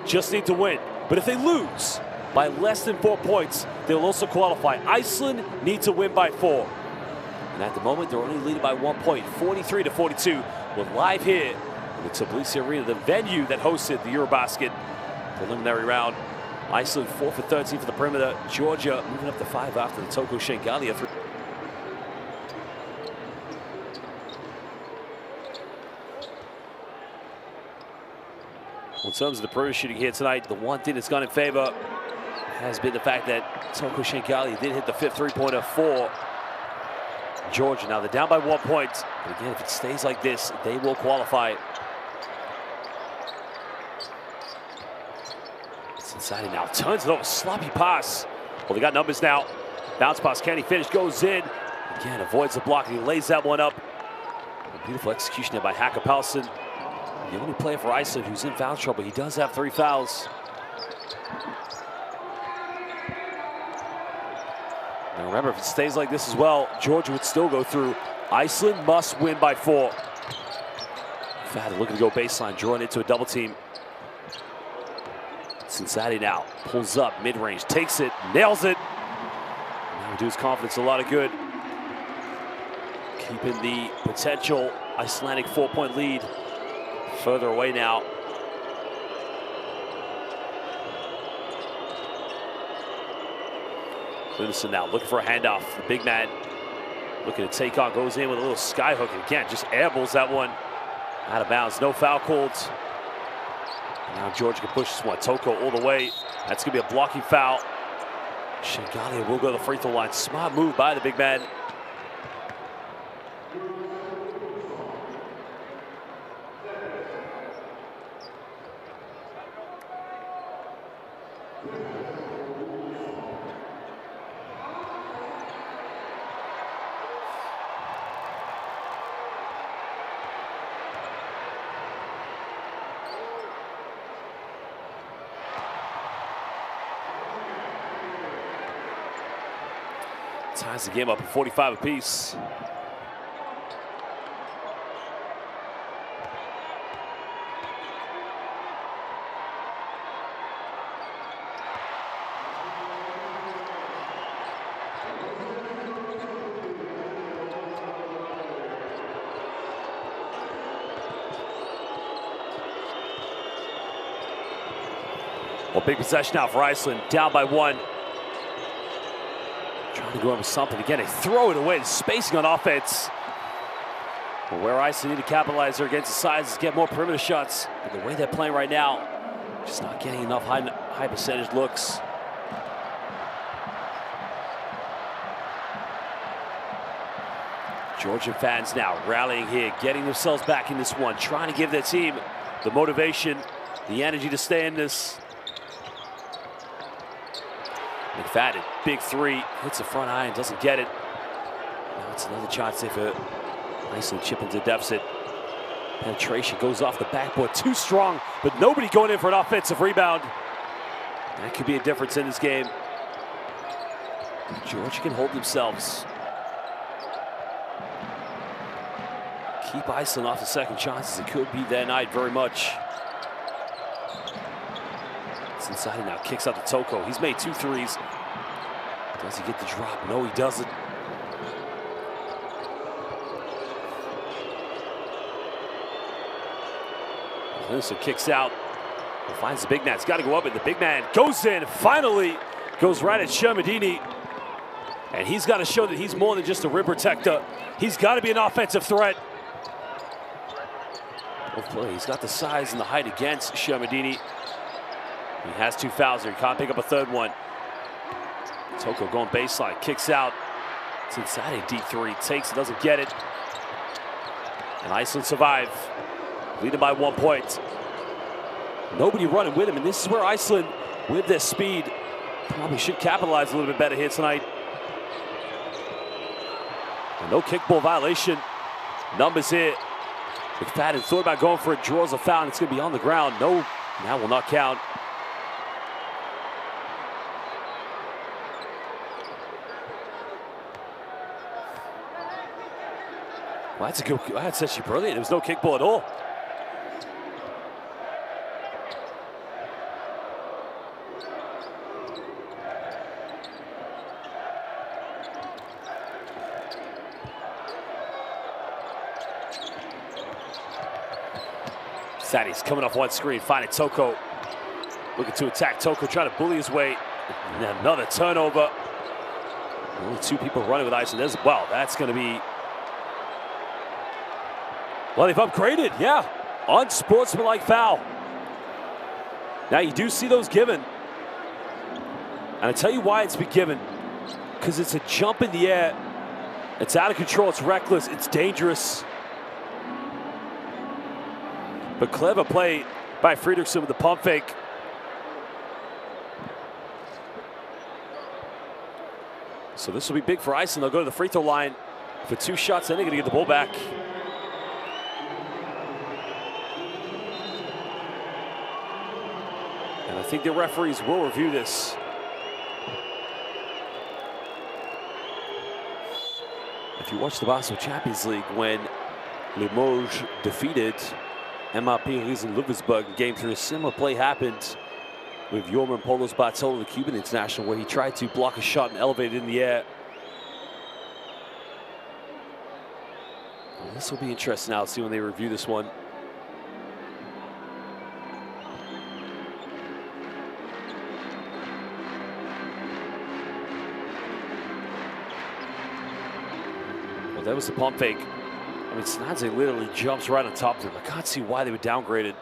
just need to win. But if they lose by less than 4 points, they'll also qualify. Iceland need to win by 4. And at the moment, they're only leading by 1 point, 43-42. We're live here in the Tbilisi Arena, the venue that hosted the Eurobasket preliminary round. Iceland 4 for 13 for the perimeter. Georgia moving up to 5 after the Toko Shengalia three. Well, in terms of the perimeter shooting here tonight, the one thing that's gone in favor has been the fact that Toko Shengalia did hit the 5th three-pointer for Georgia. Now they're down by 1 point, but again, if it stays like this, they will qualify. It's inside now, turns it over, sloppy pass. Well, they got numbers now. Bounce pass, can he finish? Goes in. Again, avoids the block, and he lays that one up. A beautiful execution there by Hacker Palsson. The only player for Iceland who's in foul trouble. He does have 3 fouls. Now remember, if it stays like this as well, Georgia would still go through. Iceland must win by 4. Fad looking to go baseline, drawing into a double team. Cincinnati now pulls up mid-range, takes it, nails it. Now we do his confidence a lot of good. Keeping the potential Icelandic 4-point lead further away now. Linison now looking for a handoff. The big man looking to take on, goes in with a little sky hook, and again, just airballs that one out of bounds. No foul called. Now Georgia can push this one. Toko all the way. That's going to be a blocking foul. Shengalia will go to the free throw line. Smart move by the big man. Ties the game up at 45 apiece. Well, big possession now for Iceland, down by 1. Trying to go in with something. Again, they throw it away. The spacing on offense. But where Iceland need to capitalize there against the size is get more perimeter shots. But the way they're playing right now, just not getting enough high percentage looks. Georgia fans now rallying here, getting themselves back in this one, trying to give their team the motivation, the energy to stay in this. McFadden, big 3, hits the front iron, doesn't get it. Now it's another chance there for Iceland, chip into deficit. Penetration goes off the backboard, too strong, but nobody going in for an offensive rebound. That could be a difference in this game. Georgia can hold themselves. Keep Iceland off the second chances. It could be their night very much. Inside now, kicks out to Toko. He's made 2 threes. Does he get the drop? No, he doesn't. Linison kicks out. He finds the big man. It's got to go up, and the big man goes in. Finally, goes right at Shermadini. And he's got to show that he's more than just a rim protector. He's got to be an offensive threat. He's got the size and the height against Shermadini. He has 2 fouls here. He can't pick up a 3rd one. Toko going baseline, kicks out. It's inside a deep 3. Takes it, doesn't get it. And Iceland survive. Leading by 1 point. Nobody running with him, and this is where Iceland, with their speed, probably should capitalize a little bit better here tonight. And no kickball violation. Numbers here. McFadden thought about going for it, draws a foul, and it's going to be on the ground. No, that will not count. Well, that's actually brilliant. There was no kickball at all. Thaddeus coming off one screen, finding Toko. Looking to attack Toko, trying to bully his way. And another turnover. Only 2 people running with Iceland as well. That's going to be... Well, they've upgraded, yeah. Unsportsmanlike foul. Now, you do see those given. And I tell you why it's been given. Because it's a jump in the air. It's out of control, it's reckless, it's dangerous. But clever play by Fredriksson with the pump fake. So this will be big for Iceland. They'll go to the free throw line for 2 shots, then they're gonna get the ball back. And I think the referees will review this. If you watch the Basketball Champions League, when Limoges defeated MRP in Ludwigsburg in Game 3, a similar play happened with Yorman Polos Bartolo, the Cuban international, where he tried to block a shot and elevate it in the air. Well, this will be interesting now to see when they review this one. Well, that was the pump fake. I mean, Snadze literally jumps right on top of him. I can't see why they were downgraded.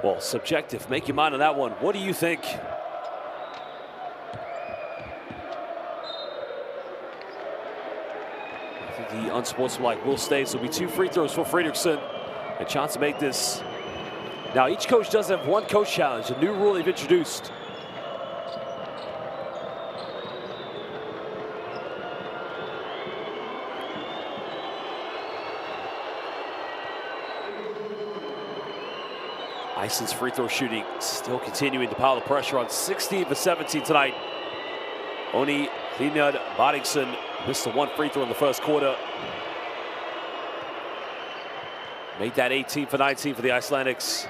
Well, subjective. Make your mind on that one. What do you think? I think the unsportsmanlike will stay. So it'll be 2 free throws for Fredriksson. A chance to make this. Now, each coach does have 1 coach challenge, a new rule they've introduced. Iceland's free throw shooting still continuing to pile the pressure on. 16 for 17 tonight. Oni Hlynur Baringsson missed the 1 free throw in the first quarter. Made that 18 for 19 for the Icelandics.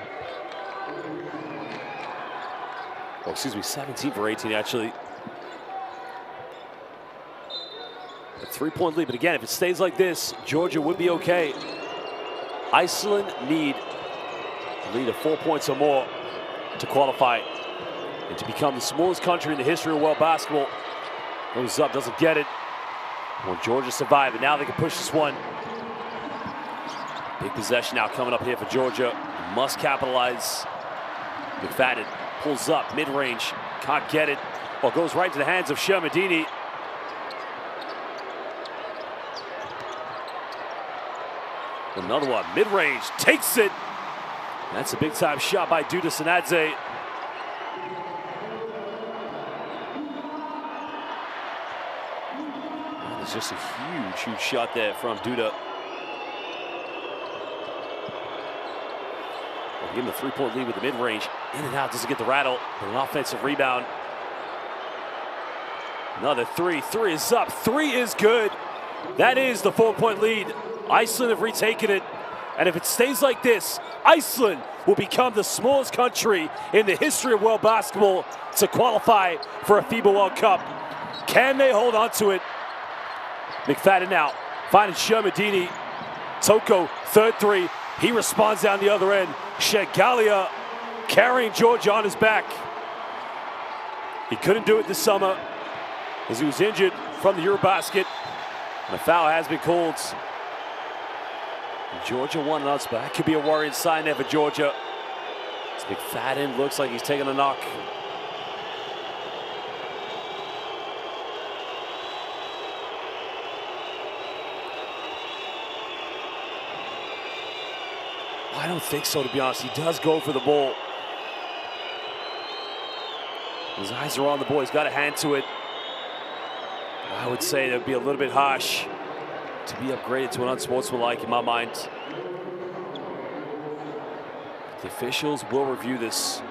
Well, excuse me, 17 for 18 actually. A 3-point lead, but again, if it stays like this, Georgia would be okay. Iceland need a lead of 4 points or more to qualify and to become the smallest country in the history of world basketball. Goes up, doesn't get it. Will Georgia survive? And now they can push this one. Big possession now coming up here for Georgia. Must capitalize. McFadden pulls up, mid-range, can't get it. Well, goes right to the hands of Shermadini. Another one, mid-range, takes it. That's a big-time shot by Duda Sanadze. That is just a huge, huge shot there from Duda. Well, give him a 3-point lead with the mid-range. In and out, doesn't get the rattle, but an offensive rebound. Another 3. 3 is up. 3 is good. That is the 4-point lead. Iceland have retaken it. And if it stays like this, Iceland will become the smallest country in the history of world basketball to qualify for a FIBA World Cup. Can they hold on to it? McFadden now, finding Shermadini. Toko, 3rd 3. He responds down the other end. Shegalia carrying Georgia on his back. He couldn't do it this summer as he was injured from the Eurobasket. And a foul has been called. Georgia won us, but that could be a worrying sign there for Georgia. As McFadden looks like he's taking a knock. I don't think so, to be honest. He does go for the ball. His eyes are on the ball. He's got a hand to it. I would say that would be a little bit harsh to be upgraded to an unsportsmanlike in my mind. The officials will review this.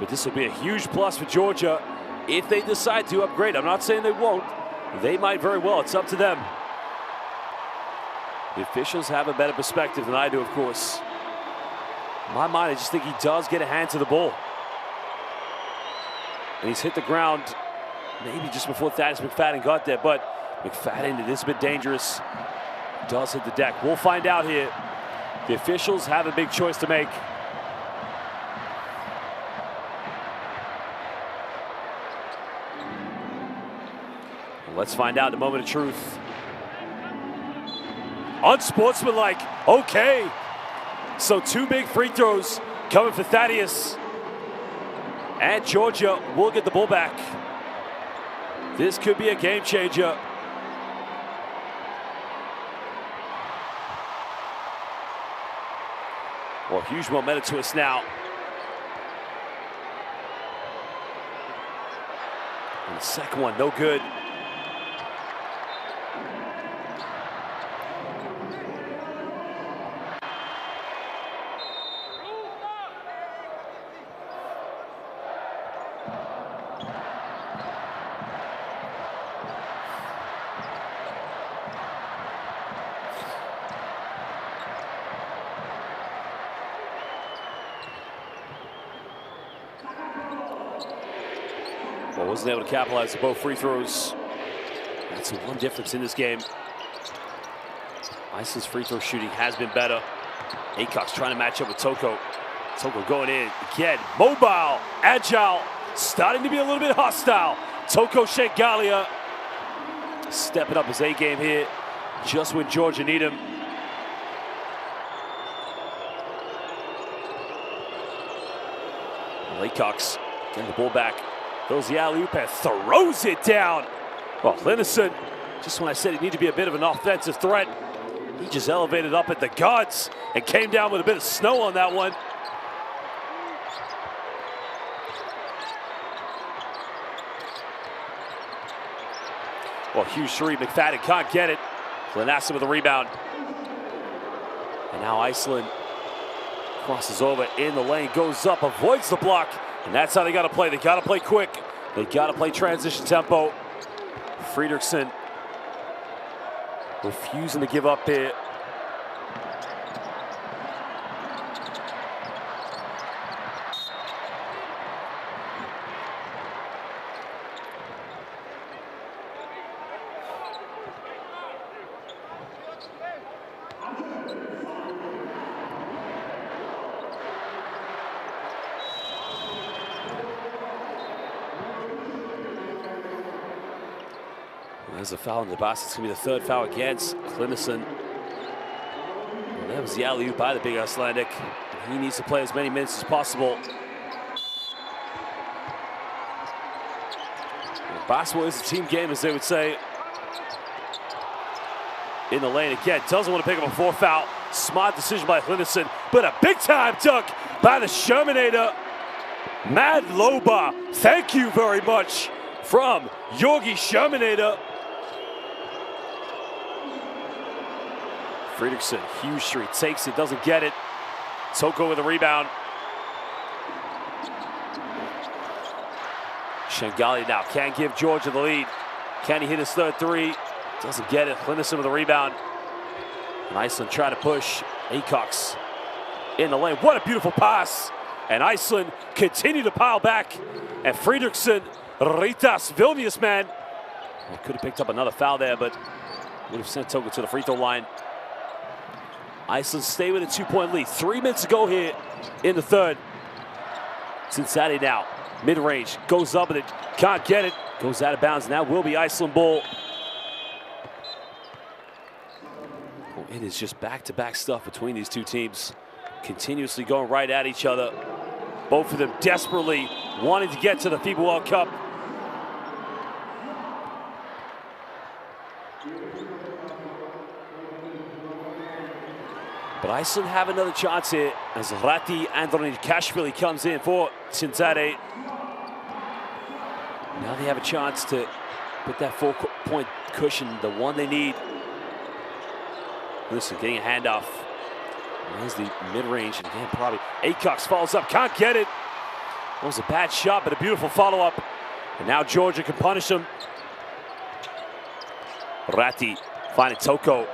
But this will be a huge plus for Georgia if they decide to upgrade. I'm not saying they won't, They might very well. It's up to them. The officials have a better perspective than I do, of course. In my mind, I just think he does get a hand to the ball. And he's hit the ground maybe just before Thaddeus McFadden got there, but McFadden, it is a bit dangerous, does hit the deck. We'll find out here. The officials have a big choice to make. Let's find out the moment of truth. Unsportsmanlike, okay. So 2 big free throws coming for Thaddeus. And Georgia will get the ball back. This could be a game changer. Well, huge momentum twist now. And the second one, no good. Well, wasn't able to capitalize on both free throws. That's the one difference in this game. Iceland's free throw shooting has been better. Aycock's trying to match up with Toko. Toko going in again, mobile, agile, starting to be a little bit hostile. Toko Shengalia stepping up his A game here, just when Georgia need him. Aycock's getting the ball back. Throws the alley-oop and throws it down. Well, Linison, just when I said he needed to be a bit of an offensive threat, he just elevated up at the guards and came down with a bit of snow on that one. Well, huge three, McFadden can't get it. Glenassa with the rebound. And now Iceland crosses over in the lane, goes up, avoids the block. And that's how they got to play. They got to play quick. They got to play transition tempo. Fredrickson refusing to give up here. There's a foul in the basket. It's going to be the 3rd foul against Clinison. Well, that was the alley-oop by the big Icelandic. He needs to play as many minutes as possible. Well, basketball is a team game, as they would say. In the lane again. Doesn't want to pick up a 4th foul. Smart decision by Clinison, but a big-time dunk by the Shermanator. Mad Loba. Thank you very much from Yorgi Shermanator. Fredrickson, huge three, takes it, doesn't get it. Toko with a rebound. Shengali now can't give Georgia the lead. Can he hit his 3rd three? Doesn't get it. Linison with a rebound. And Iceland trying to push. Aycock's in the lane. What a beautiful pass. And Iceland continue to pile back. And Fredrickson, Ritas Vilnius, man. Well, could have picked up another foul there, but would have sent Toko to the free throw line. Iceland stay with a 2-point lead. 3 minutes to go here in the 3rd. Cincinnati now, mid-range, goes up with it, can't get it, goes out of bounds, and that will be Iceland ball. Well, it is just back-to-back stuff between these two teams, continuously going right at each other. Both of them desperately wanting to get to the FIBA World Cup. But Iceland have another chance here as Rati Andronikashvili comes in for Cincinnati. Now they have a chance to put that 4-point cushion, the one they need. Listen, getting a handoff. There's the mid-range, and again, probably Aycock follows up, can't get it. That was a bad shot, but a beautiful follow-up. And now Georgia can punish them. Ratti finding Toko.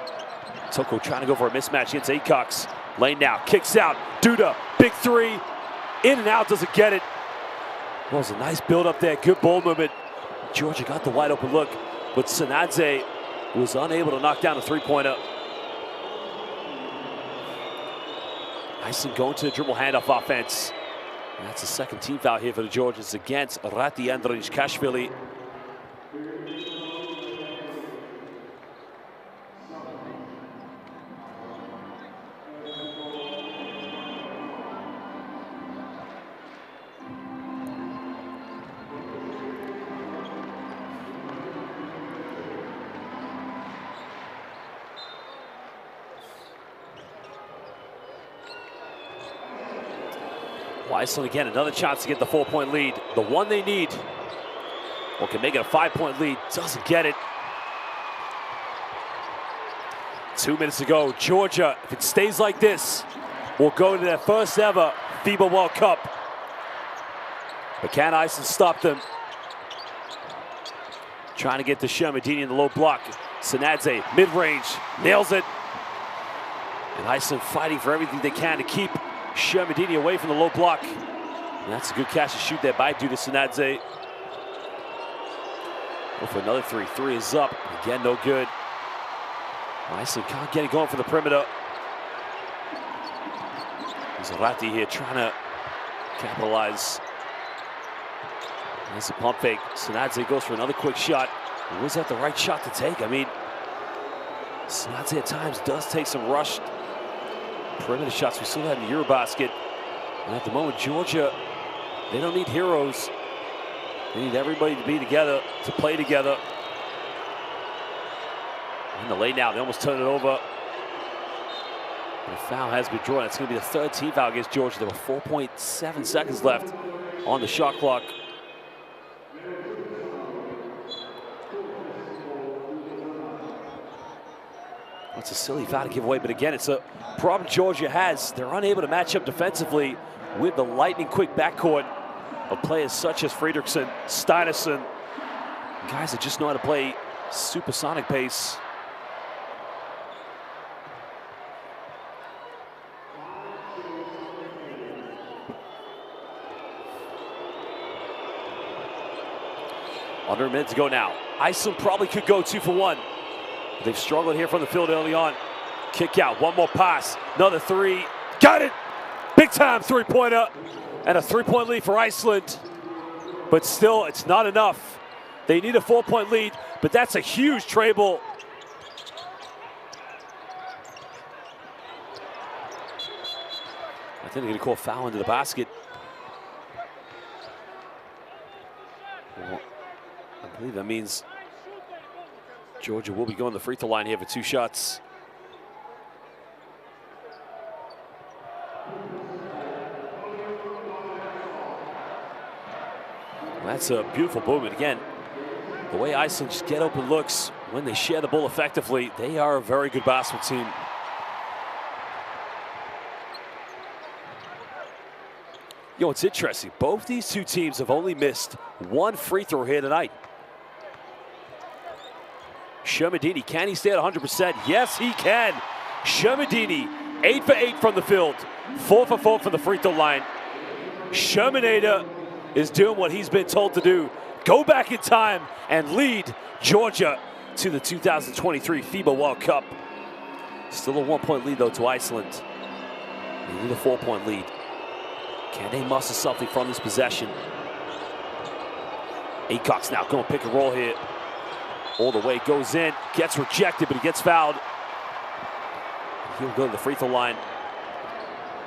Toko trying to go for a mismatch against Acox. Lane now, kicks out. Duda, big three. In and out, doesn't get it. Well, it was a nice build up there, good ball movement. Georgia got the wide open look, but Sanadze was unable to knock down a three-pointer. Iceland going to the dribble handoff offense. And that's the second team foul here for the Georgians against Ratti Andronishkashvili. Iceland again, another chance to get the 4-point lead. The one they need, or can make it a 5-point lead, doesn't get it. 2 minutes to go. Georgia, if it stays like this, will go to their first ever FIBA World Cup. But can Iceland stop them? Trying to get to Shermadini in the low block. Sanadze, mid-range, nails it. And Iceland fighting for everything they can to keep Shermadini away from the low block. And that's a good catch and shoot there by Duda Sanadze. Go for another three. Three is up. Again, no good. Iceland can't get it going for the perimeter. There's Ratti here trying to capitalize. There's a pump fake. Sanadze goes for another quick shot. Was that the right shot to take? I mean, Sanadze at times does take some rushed perimeter shots. We saw that in the Eurobasket. And at the moment, Georgia, they don't need heroes. They need everybody to be together, to play together. In the lane now, they almost turn it over. And a foul has been drawn. It's going to be the third team foul against Georgia. There were 4.7 seconds left on the shot clock. It's a silly foul to give away, but again, it's a problem Georgia has. They're unable to match up defensively with the lightning-quick backcourt of players such as Friedrichsen, Steinerson, guys that just know how to play supersonic pace. Under a minute to go now. Iceland probably could go 2 for 1. They've struggled here from the field early on. Kick out, one more pass, another three. Got it! Big time three-pointer. And a 3-point lead for Iceland. But still, it's not enough. They need a 4-point lead, but that's a huge treble. I think they're going to call foul into the basket. I believe that means Georgia will be going to the free throw line here for 2 shots. Well, that's a beautiful movement. Again, the way Iceland just get open looks when they share the ball effectively, they are a very good basketball team. You know, it's interesting. Both these two teams have only missed 1 free throw here tonight. Shermadini, can he stay at 100%? Yes, he can. Shermadini, 8 for 8 from the field, 4 for 4 from the free throw line. Shermanator is doing what he's been told to do. Go back in time and lead Georgia to the 2023 FIBA World Cup. Still a 1-point lead, though, to Iceland. They need a 4-point lead. Can they muster something from this possession? Acox now going pick and roll here. All the way, goes in, gets rejected, but he gets fouled. He'll go to the free throw line.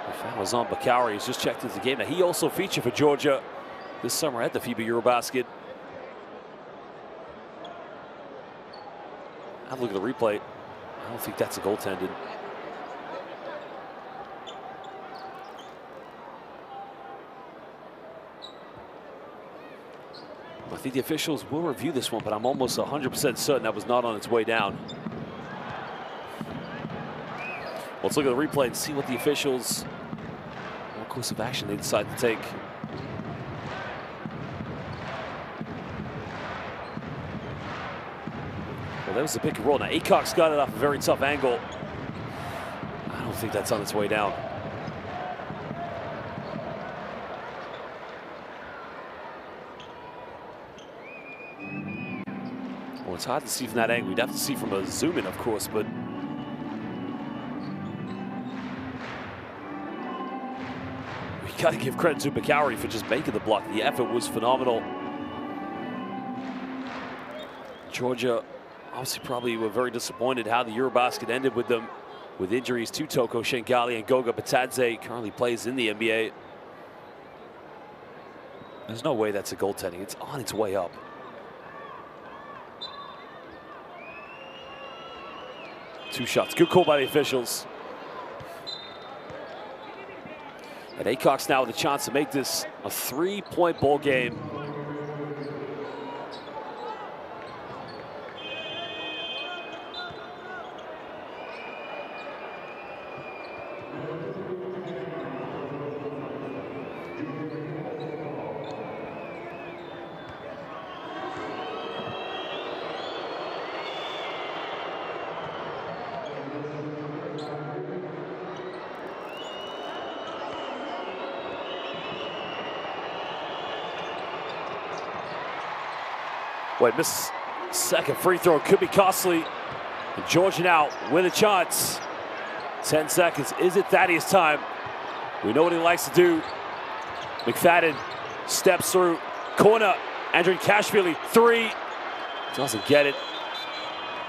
The foul is on Bakari. He's just checked into the game. Now, he also featured for Georgia this summer at the FIBA Eurobasket. Have a look at the replay. I don't think that's a goaltended. I think the officials will review this one, but I'm almost 100% certain that was not on its way down. Let's look at the replay and see what the officials, what course of action they decide to take. Well, that was a pick and roll. Now, Acock's got it off a very tough angle. I don't think that's on its way down. Well, it's hard to see from that angle. You'd have to see from a zoom in, of course, but we got to give credit to Bakari for just making the block. The effort was phenomenal. Georgia obviously probably were very disappointed how the Eurobasket ended with them, with injuries to Toko Shengali, and Goga Batadze currently plays in the NBA. There's no way that's a goaltending. It's on its way up. Two shots. Good call by the officials. And Acock's now with a chance to make this a 3-point ball game. Wait, miss second free throw could be costly. And Georgia now with a chance. 10 seconds. Is it Thaddeus time? We know what he likes to do. McFadden steps through. Corner. Andrew Kashvili. Three. Doesn't get it.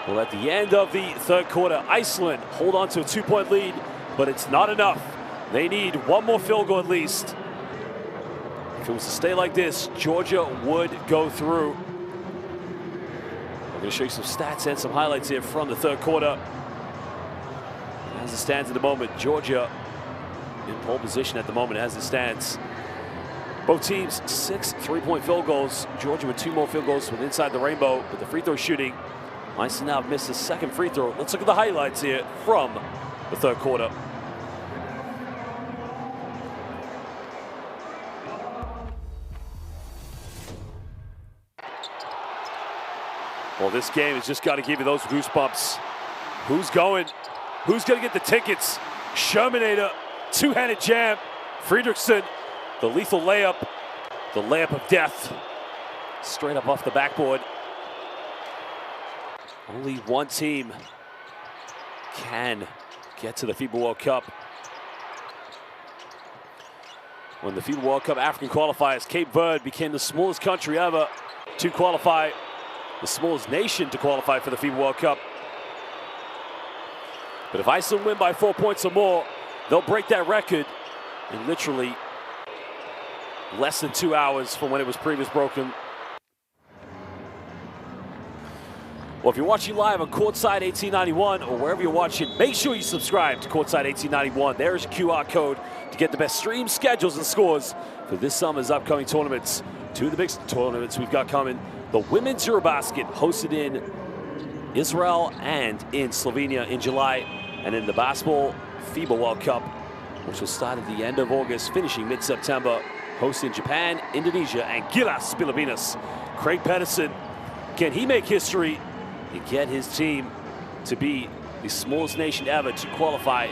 Well, at the end of the third quarter, Iceland hold on to a 2-point lead, but it's not enough. They need one more field goal at least. If it was to stay like this, Georgia would go through. I'm going to show you some stats and some highlights here from the third quarter. As it stands at the moment, Georgia in pole position at the moment as it stands. Both teams 6 3-point field goals. Georgia with 2 more field goals from inside the rainbow, but the free throw shooting. Iceland now missed the second free throw. Let's look at the highlights here from the third quarter. Well, this game has just got to give you those goosebumps. Who's going? Who's going to get the tickets? Shermanator, two-handed jam. Friedrichsen, the lethal layup. The layup of death. Straight up off the backboard. Only one team can get to the FIBA World Cup. When the FIBA World Cup African qualifiers, Cape Verde became the smallest country ever to qualify. The smallest nation to qualify for the FIBA World Cup. But if Iceland win by 4 points or more, they'll break that record in literally less than 2 hours from when it was previously broken. Well, if you're watching live on Courtside 1891 or wherever you're watching, make sure you subscribe to Courtside 1891. There's a QR code to get the best stream schedules and scores for this summer's upcoming tournaments. 2 of the big tournaments we've got coming. The Women's Eurobasket hosted in Israel and in Slovenia in July. And in the basketball FIBA World Cup, which will start at the end of August, finishing mid-September, hosted in Japan, Indonesia, and Gilas Filipinas. Craig Pedersen, can he make history and get his team to be the smallest nation ever to qualify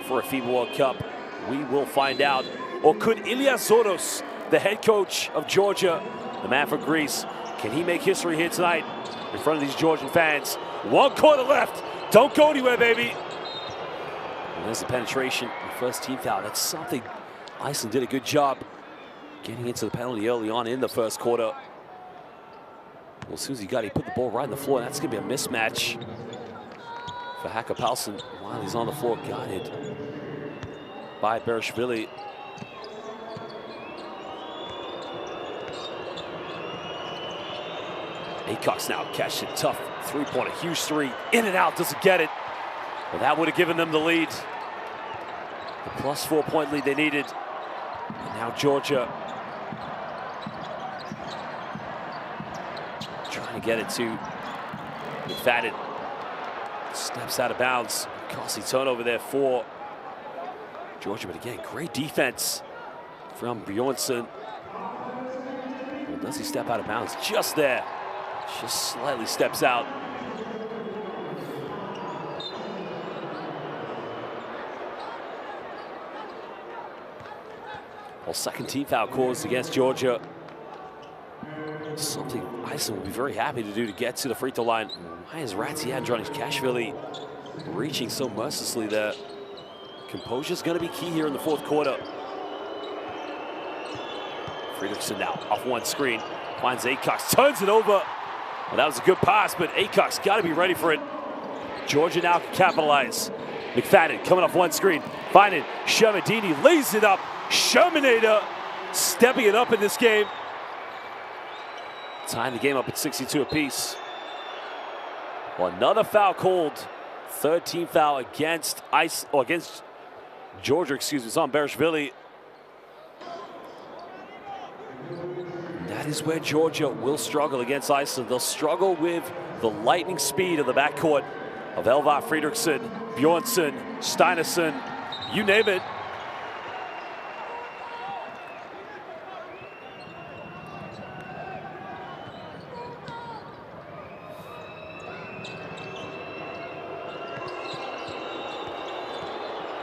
for a FIBA World Cup? We will find out. Or could Ilias Zoros, the head coach of Georgia, the man from Greece, can he make history here tonight in front of these Georgian fans? 1 quarter left. Don't go anywhere, baby. And there's the penetration, the first team foul. That's something Iceland did a good job getting into the penalty early on in the first quarter. Well, as soon as he put the ball right on the floor. That's going to be a mismatch for Haka Paulsen while he's on the floor, guided by Bereshvili. Acock's now catching tough three-pointer, huge three, in and out, doesn't get it. Well, that would have given them the lead. The plus 4-point lead they needed. And now Georgia trying to get it to McFadden. Steps out of bounds. Costly turnover there for Georgia, but again, great defense from Bjornsson. Well, does he step out of bounds? Just there. Just slightly steps out. Well, second team foul caused against Georgia. Something Iceland will be very happy to do to get to the free throw line. Why is Ratsiandronic-Kashvili reaching so mercilessly there? Composure's going to be key here in the fourth quarter. Fredrickson now off one screen, finds Acox, turns it over. Well, that was a good pass, but Acox got to be ready for it. Georgia now can capitalize. McFadden coming off one screen, finding Shermadini, lays it up. Shermanator stepping it up in this game. Tying the game up at 62 apiece. Well, another foul called. Third team foul against Georgia, excuse me. It's on Bereshvili. That is where Georgia will struggle against Iceland. They'll struggle with the lightning speed of the backcourt of Elvar Fredrickson, Bjornsson, Steinarsson, you name it.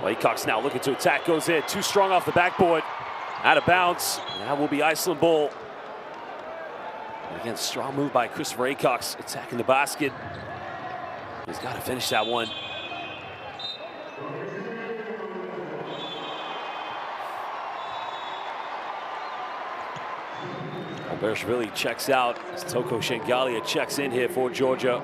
Acox now looking to attack, goes in, too strong off the backboard, out of bounds. That will be Iceland ball. And again, strong move by Christopher Acox, attacking the basket. He's got to finish that one. Bereshvili checks out as Toko Shengalia checks in here for Georgia.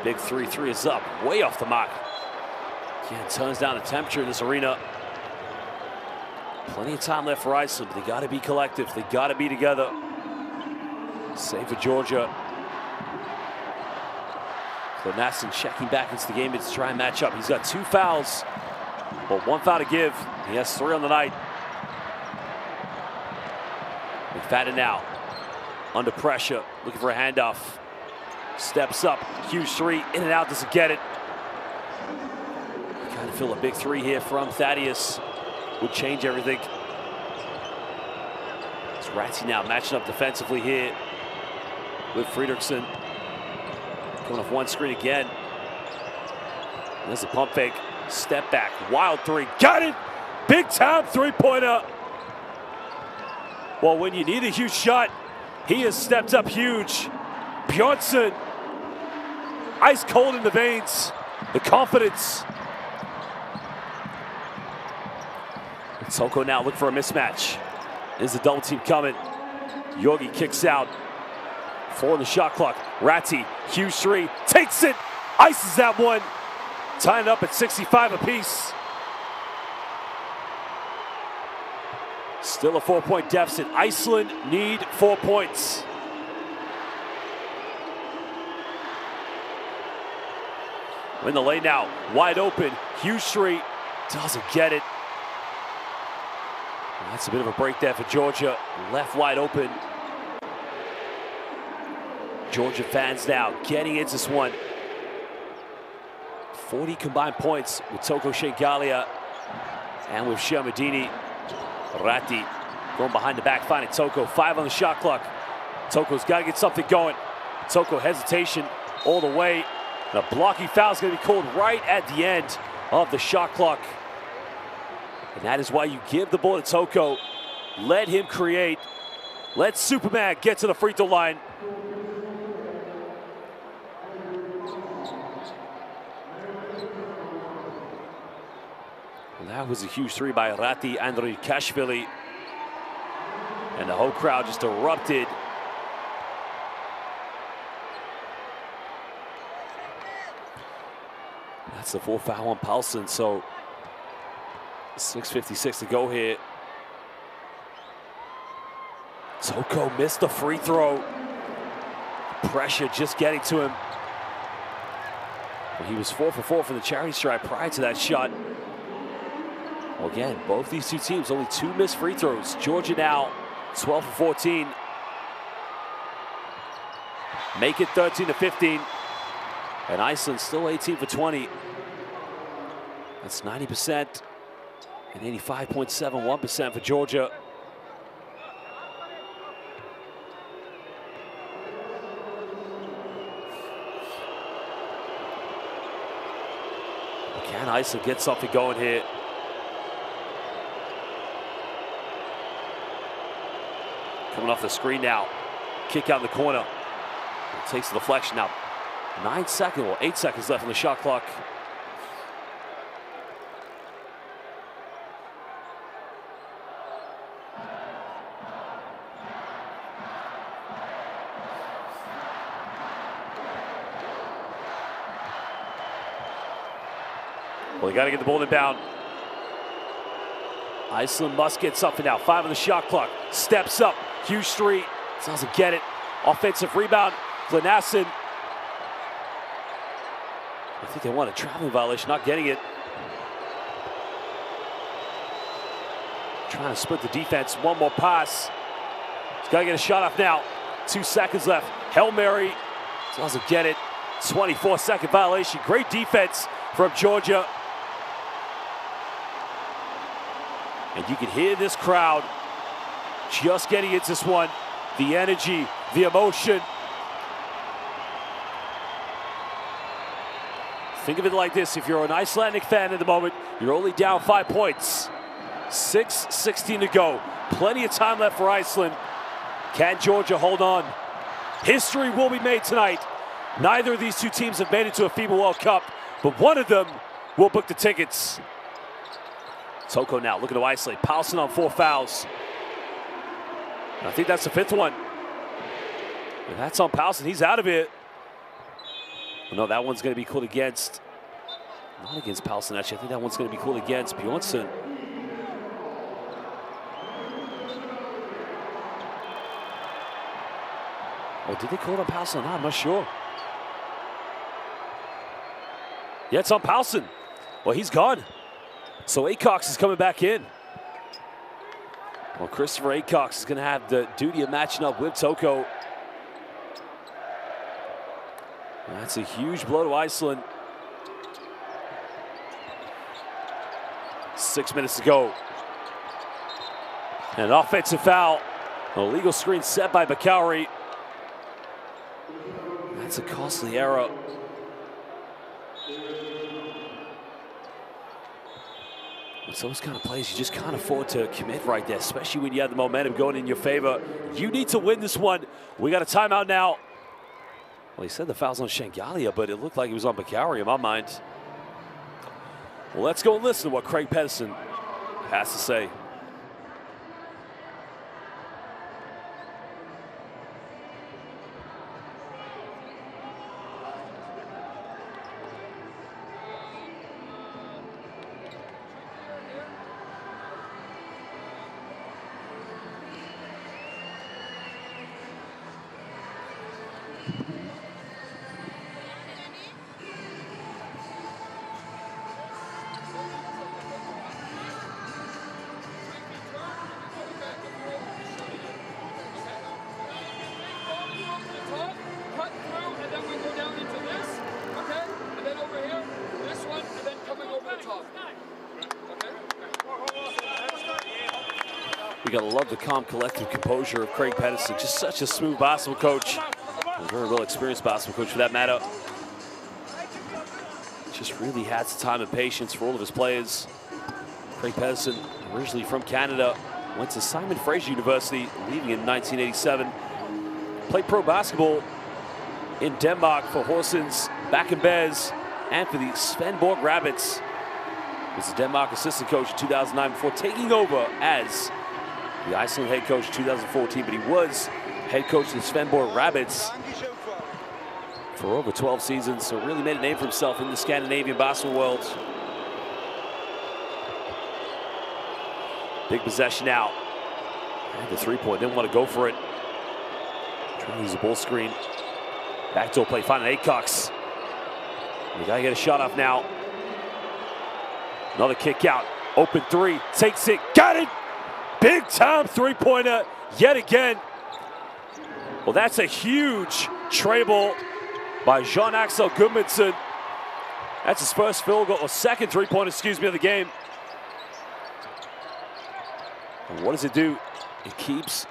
Big 3-3 is up, way off the mark. Again, turns down the temperature in this arena. Plenty of time left for Iceland, but they got to be collective. They got to be together. Save for Georgia. Klonasson checking back into the game to try and match up. He's got 2 fouls, but 1 foul to give. He has 3 on the night. McFadden now, under pressure, looking for a handoff. Steps up, huge 3, in and out, doesn't get it. Kind of feel a big 3 here from Thaddeus would change everything. It's Ratzi now matching up defensively here with Fredrickson. Coming off one screen again. There's a pump fake, step back, wild 3, got it! Big time 3-pointer. Well, when you need a huge shot, he has stepped up huge. Bjornsson, ice cold in the veins, the confidence. Toko now look for a mismatch. Is the double team coming? Yogi kicks out. 4 on the shot clock. Ratty, huge 3, takes it, ices that one. Tying it up at 65 apiece. Still a 4-point deficit. Iceland need 4 points. In the lane now, wide open, huge 3, doesn't get it. That's a bit of a break there for Georgia. Left wide open. Georgia fans now getting into this one. 40 combined points with Toko Shengalia and with Shermadini. Ratti going behind the back, finding Toko. 5 on the shot clock. Toko's got to get something going. Toko hesitation all the way. And a blocking foul is going to be called right at the end of the shot clock. And that is why you give the ball to Toko. Let him create. Let Superman get to the free throw line. And that was a huge 3 by Ratti Andronic-Kashvili. And the whole crowd just erupted. That's the 4th foul on Paulson, so 6:56 to go here. Toko missed the free throw. Pressure just getting to him. Well, he was 4 for 4 from the charity stripe prior to that shot. Well, again, both these two teams, only 2 missed free throws. Georgia now 12 for 14. Make it 13 to 15. And Iceland still 18 for 20. That's 90% and 85.71% for Georgia. Can Iceland get something going here? Coming off the screen now. Kick out in the corner. It takes the deflection now. 8 seconds left on the shot clock. Well, they got to get the ball inbound. Iceland must get something now. 5 on the shot clock. Steps up. Huge three. Doesn't get it. Offensive rebound. Glenasson. I think they want a traveling violation, not getting it. Trying to split the defense. One more pass. He's got to get a shot off now. 2 seconds left. Hail Mary. Doesn't get it. 24-second violation. Great defense from Georgia. And you can hear this crowd just getting into this one. The energy, the emotion. Think of it like this. If you're an Icelandic fan at the moment, you're only down 5 points. 6:16 to go. Plenty of time left for Iceland. Can Georgia hold on? History will be made tonight. Neither of these two teams have made it to a FIBA World Cup, but one of them will book the tickets. Toko now looking to isolate. Paulson on 4 fouls. I think that's the 5th one. And that's on Paulson. He's out of it. No, that one's going to be called against. Not against Paulson, actually. I think that one's going to be called against Bjornsson. Oh, did they call it on Paulson? No, I'm not sure. Yeah, it's on Paulson. Well, he's gone. So Acox is coming back in. Well, Christopher Acox is going to have the duty of matching up with Toko. That's a huge blow to Iceland. 6 minutes to go. And an offensive foul. An illegal screen set by Bakari. That's a costly error. With those kind of plays, you just can't afford to commit right there, especially when you have the momentum going in your favor. You need to win this one. We got a timeout now. Well, he said the foul's on Shengalia, but it looked like it was on Bakari in my mind. Well, let's go and listen to what Craig Pedersen has to say. You gotta love the calm, collective composure of Craig Pedersen. Just such a smooth basketball coach. A very well experienced basketball coach for that matter. Just really had some time and patience for all of his players. Craig Pedersen, originally from Canada, went to Simon Fraser University, leaving in 1987. Played pro basketball in Denmark for Horsens, back in Bears, and for the Svendborg Rabbits. Was the Denmark assistant coach in 2009 before taking over as the Iceland head coach in 2014, but he was head coach of the Svendborg Rabbits for over 12 seasons, so really made a name for himself in the Scandinavian basketball world. Big possession now. And the 3-point, didn't want to go for it. Trying to use a ball screen. Backdoor play, finding Acox. We gotta get a shot off now. Another kick out, open 3, takes it, got it! Big time 3-pointer yet again. Well, that's a huge treble by Jean-Axel Gudmundsson. That's his first field goal, or second 3-pointer, excuse me, of the game. And what does it do? It keeps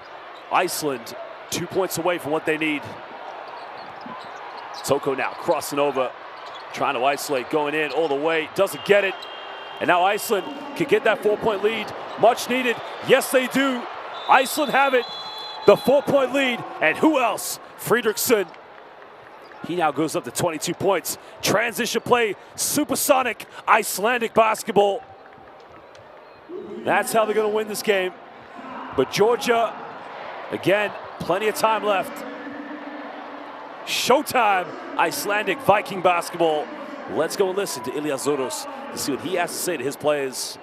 Iceland 2 points away from what they need. Toko now crossing over. trying to isolate, going in all the way, doesn't get it. And now Iceland can get that 4-point lead, much needed. Yes, they do. Iceland have it, the 4-point lead, and who else? Fridriksson. He now goes up to 22 points. Transition play, supersonic Icelandic basketball. That's how they're gonna win this game. But Georgia, again, plenty of time left. Showtime, Icelandic Viking basketball. Let's go and listen to Ilya Zoros to see what he has to say to his players.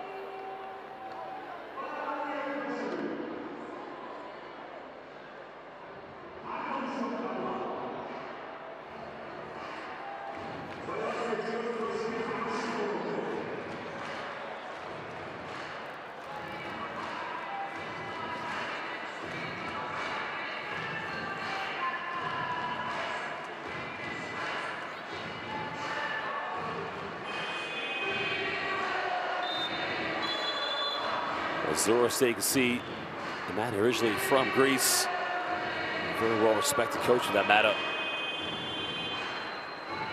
Zoros, you can see the man originally from Greece, very well respected coach for that matter.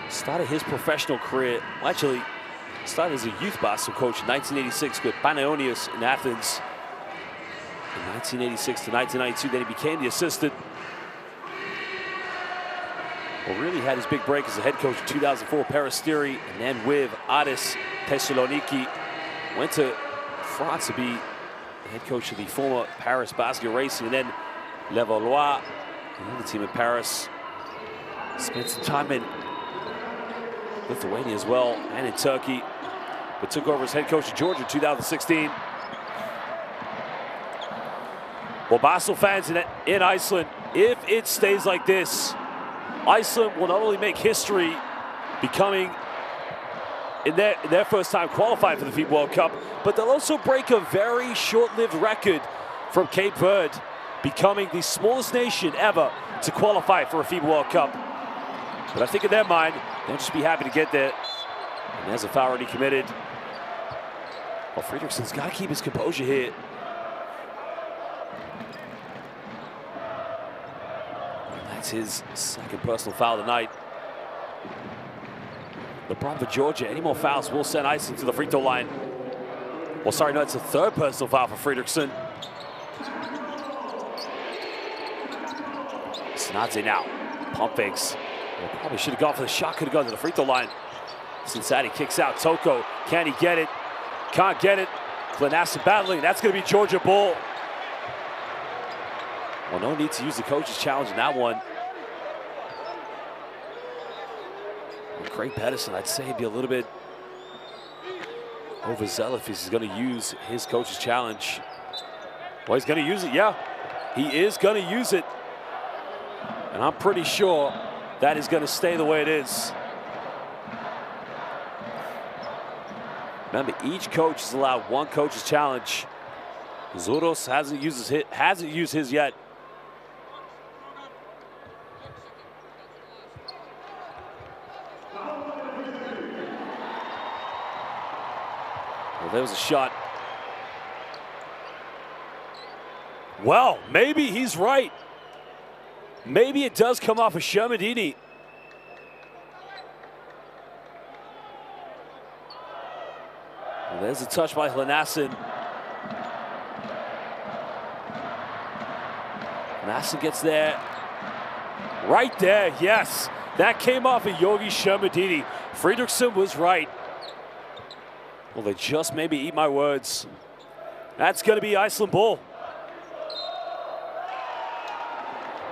Started his professional career, well, actually started as a youth basketball coach in 1986 with Panaonios in Athens. In 1986 to 1992, then he became the assistant. Well, really had his big break as a head coach in 2004, Peristeri, and then with Aris Thessaloniki. Went to France to be head coach of the former Paris Basket Racing, and then Levallois, another team in Paris. Spent some time in Lithuania as well, and in Turkey, but took over as head coach of Georgia in 2016. Well, basketball fans in Iceland, if it stays like this, Iceland will not only make history becoming in their first time qualifying for the FIBA World Cup, but they'll also break a very short-lived record from Cape Verde, becoming the smallest nation ever to qualify for a FIBA World Cup. But I think in their mind, they'll just be happy to get there. And there's a foul already committed. Well, Fridriksson's got to keep his composure here. And that's his second personal foul of the night. The problem for Georgia, any more fouls will send Iceland to the free throw line. Well, sorry, no, it's a third personal foul for Fridriksson. Snodze now, pump fakes. Well, probably should have gone for the shot, could have gone to the free throw line. Cincinnati kicks out Toko, can he get it? Can't get it. Glenasson battling, that's gonna be Georgia ball. Well, no need to use the coach's challenge in that one. Craig Pedersen, I'd say he'd be a little bit overzealous if he's going to use his coach's challenge. Well, he's going to use it, yeah. He is going to use it. And I'm pretty sure that is going to stay the way it is. Remember, each coach is allowed one coach's challenge. Zoros hasn't used his yet. Well, there was a shot. Well, maybe he's right. Maybe it does come off of Shermadini. Well, there's a touch by Glenasson. Glenasson gets there. Right there, yes. That came off of Yogi Shermadini. Fridriksson was right. Well, they just maybe eat my words. That's going to be Iceland ball.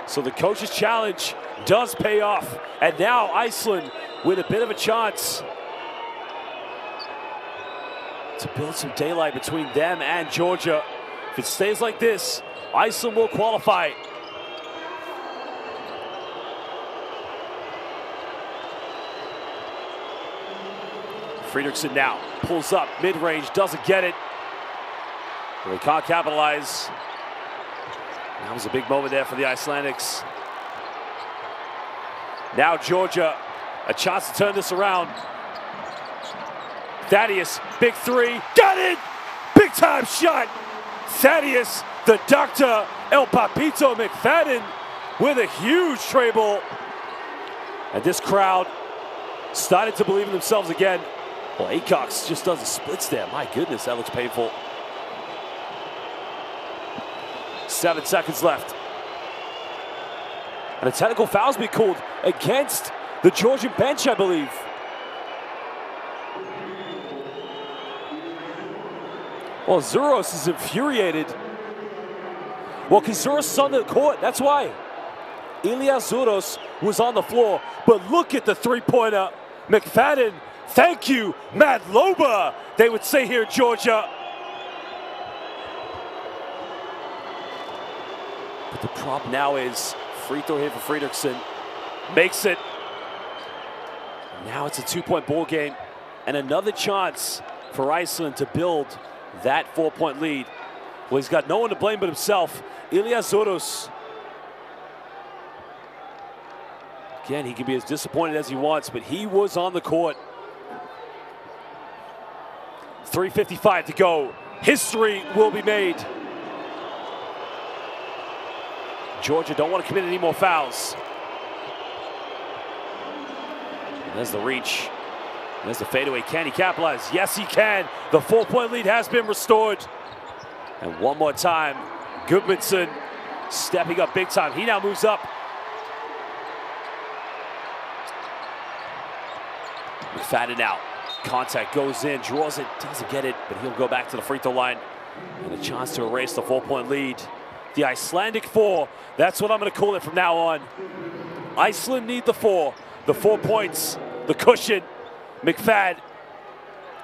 So the coach's challenge does pay off. And now Iceland with a bit of a chance to build some daylight between them and Georgia. If it stays like this, Iceland will qualify. Fridriksson now pulls up, mid-range, doesn't get it. Well, they can't capitalize. That was a big moment there for the Icelandics. Now Georgia, a chance to turn this around. Thaddeus, big three, got it! Big time shot! Thaddeus, the Dr. El Papito McFadden with a huge tray ball. And this crowd started to believe in themselves again. Well, Acox just does a splits there. My goodness, that looks painful. 7 seconds left. And a technical foul's been called against the Georgian bench, I believe. Well, Zouros is infuriated. Well, because Zouros is on the court, that's why. Ilias Zouros was on the floor, but look at the three-pointer. McFadden, thank you, Mad Loba, they would say here in Georgia. But the prop now is free throw here for Fredriksson. Makes it. Now it's a 2-point ball game and another chance for Iceland to build that 4-point lead. Well, he's got no one to blame but himself. Ilias Zouros. Again, he can be as disappointed as he wants, but he was on the court. 3:55 to go. History will be made. Georgia don't want to commit any more fouls. And there's the reach. There's the fadeaway. Can he capitalize? Yes, he can. The 4-point lead has been restored. And one more time, Gudmundsson stepping up big time. He now moves up. McFadden out. Contact goes in, draws it, doesn't get it, but he'll go back to the free throw line. And a chance to erase the 4-point lead. The Icelandic 4, that's what I'm going to call it from now on. Iceland need the 4 points, the cushion. McFadden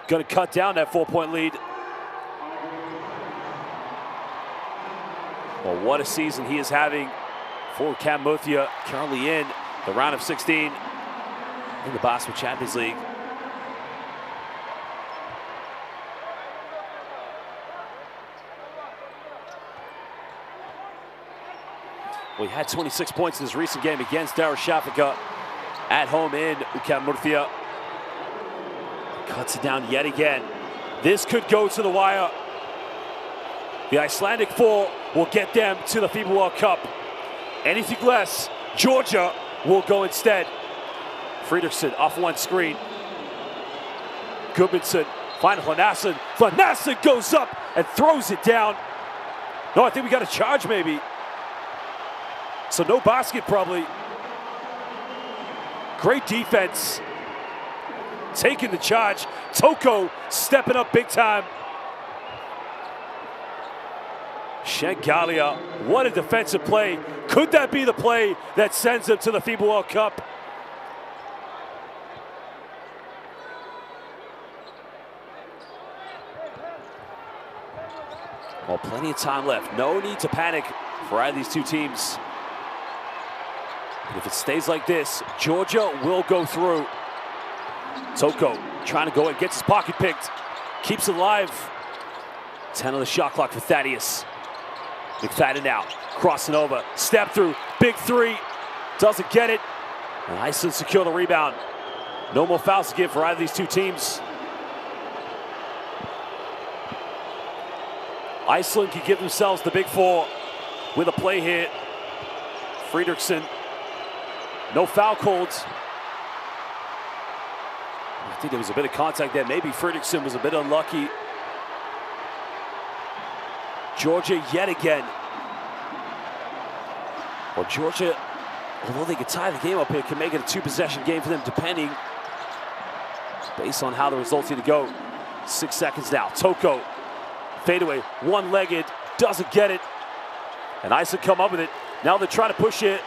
going to cut down that 4-point lead. Well, what a season he is having for Cam Muthia, currently in the round of 16 in the Basketball Champions League. Well, he had 26 points in his recent game against Darüşşafaka at home in Cam Muthia. Cuts it down yet again. This could go to the wire. The Icelandic 4 will get them to the FIBA World Cup. Anything less, Georgia will go instead. Fredriksson off one screen. Gudmundsson, final Flanassen. Flanassen goes up and throws it down. No, I think we got a charge maybe. So no basket probably. Great defense. Taking the charge. Toko stepping up big time. Shengalia, what a defensive play. Could that be the play that sends him to the FIBA World Cup? Well, plenty of time left. No need to panic for either of these two teams. But if it stays like this, Georgia will go through. Toko trying to go in, gets his pocket picked, keeps it alive. 10 on the shot clock for Thaddeus. McFadden out, crossing over, step through, big three, doesn't get it. And Iceland secure the rebound. No more fouls to give for either of these two teams. Iceland can give themselves the big 4 with a play here. Fredriksson, no foul called. I think there was a bit of contact there. Maybe Fredriksson was a bit unlucky. Georgia yet again. Well, Georgia, although they could tie the game up here, can make it a 2-possession game for them, depending based on how the results need to go. 6 seconds now. Toko, fadeaway, one-legged, doesn't get it. And Iceland come up with it. Now they're trying to push it.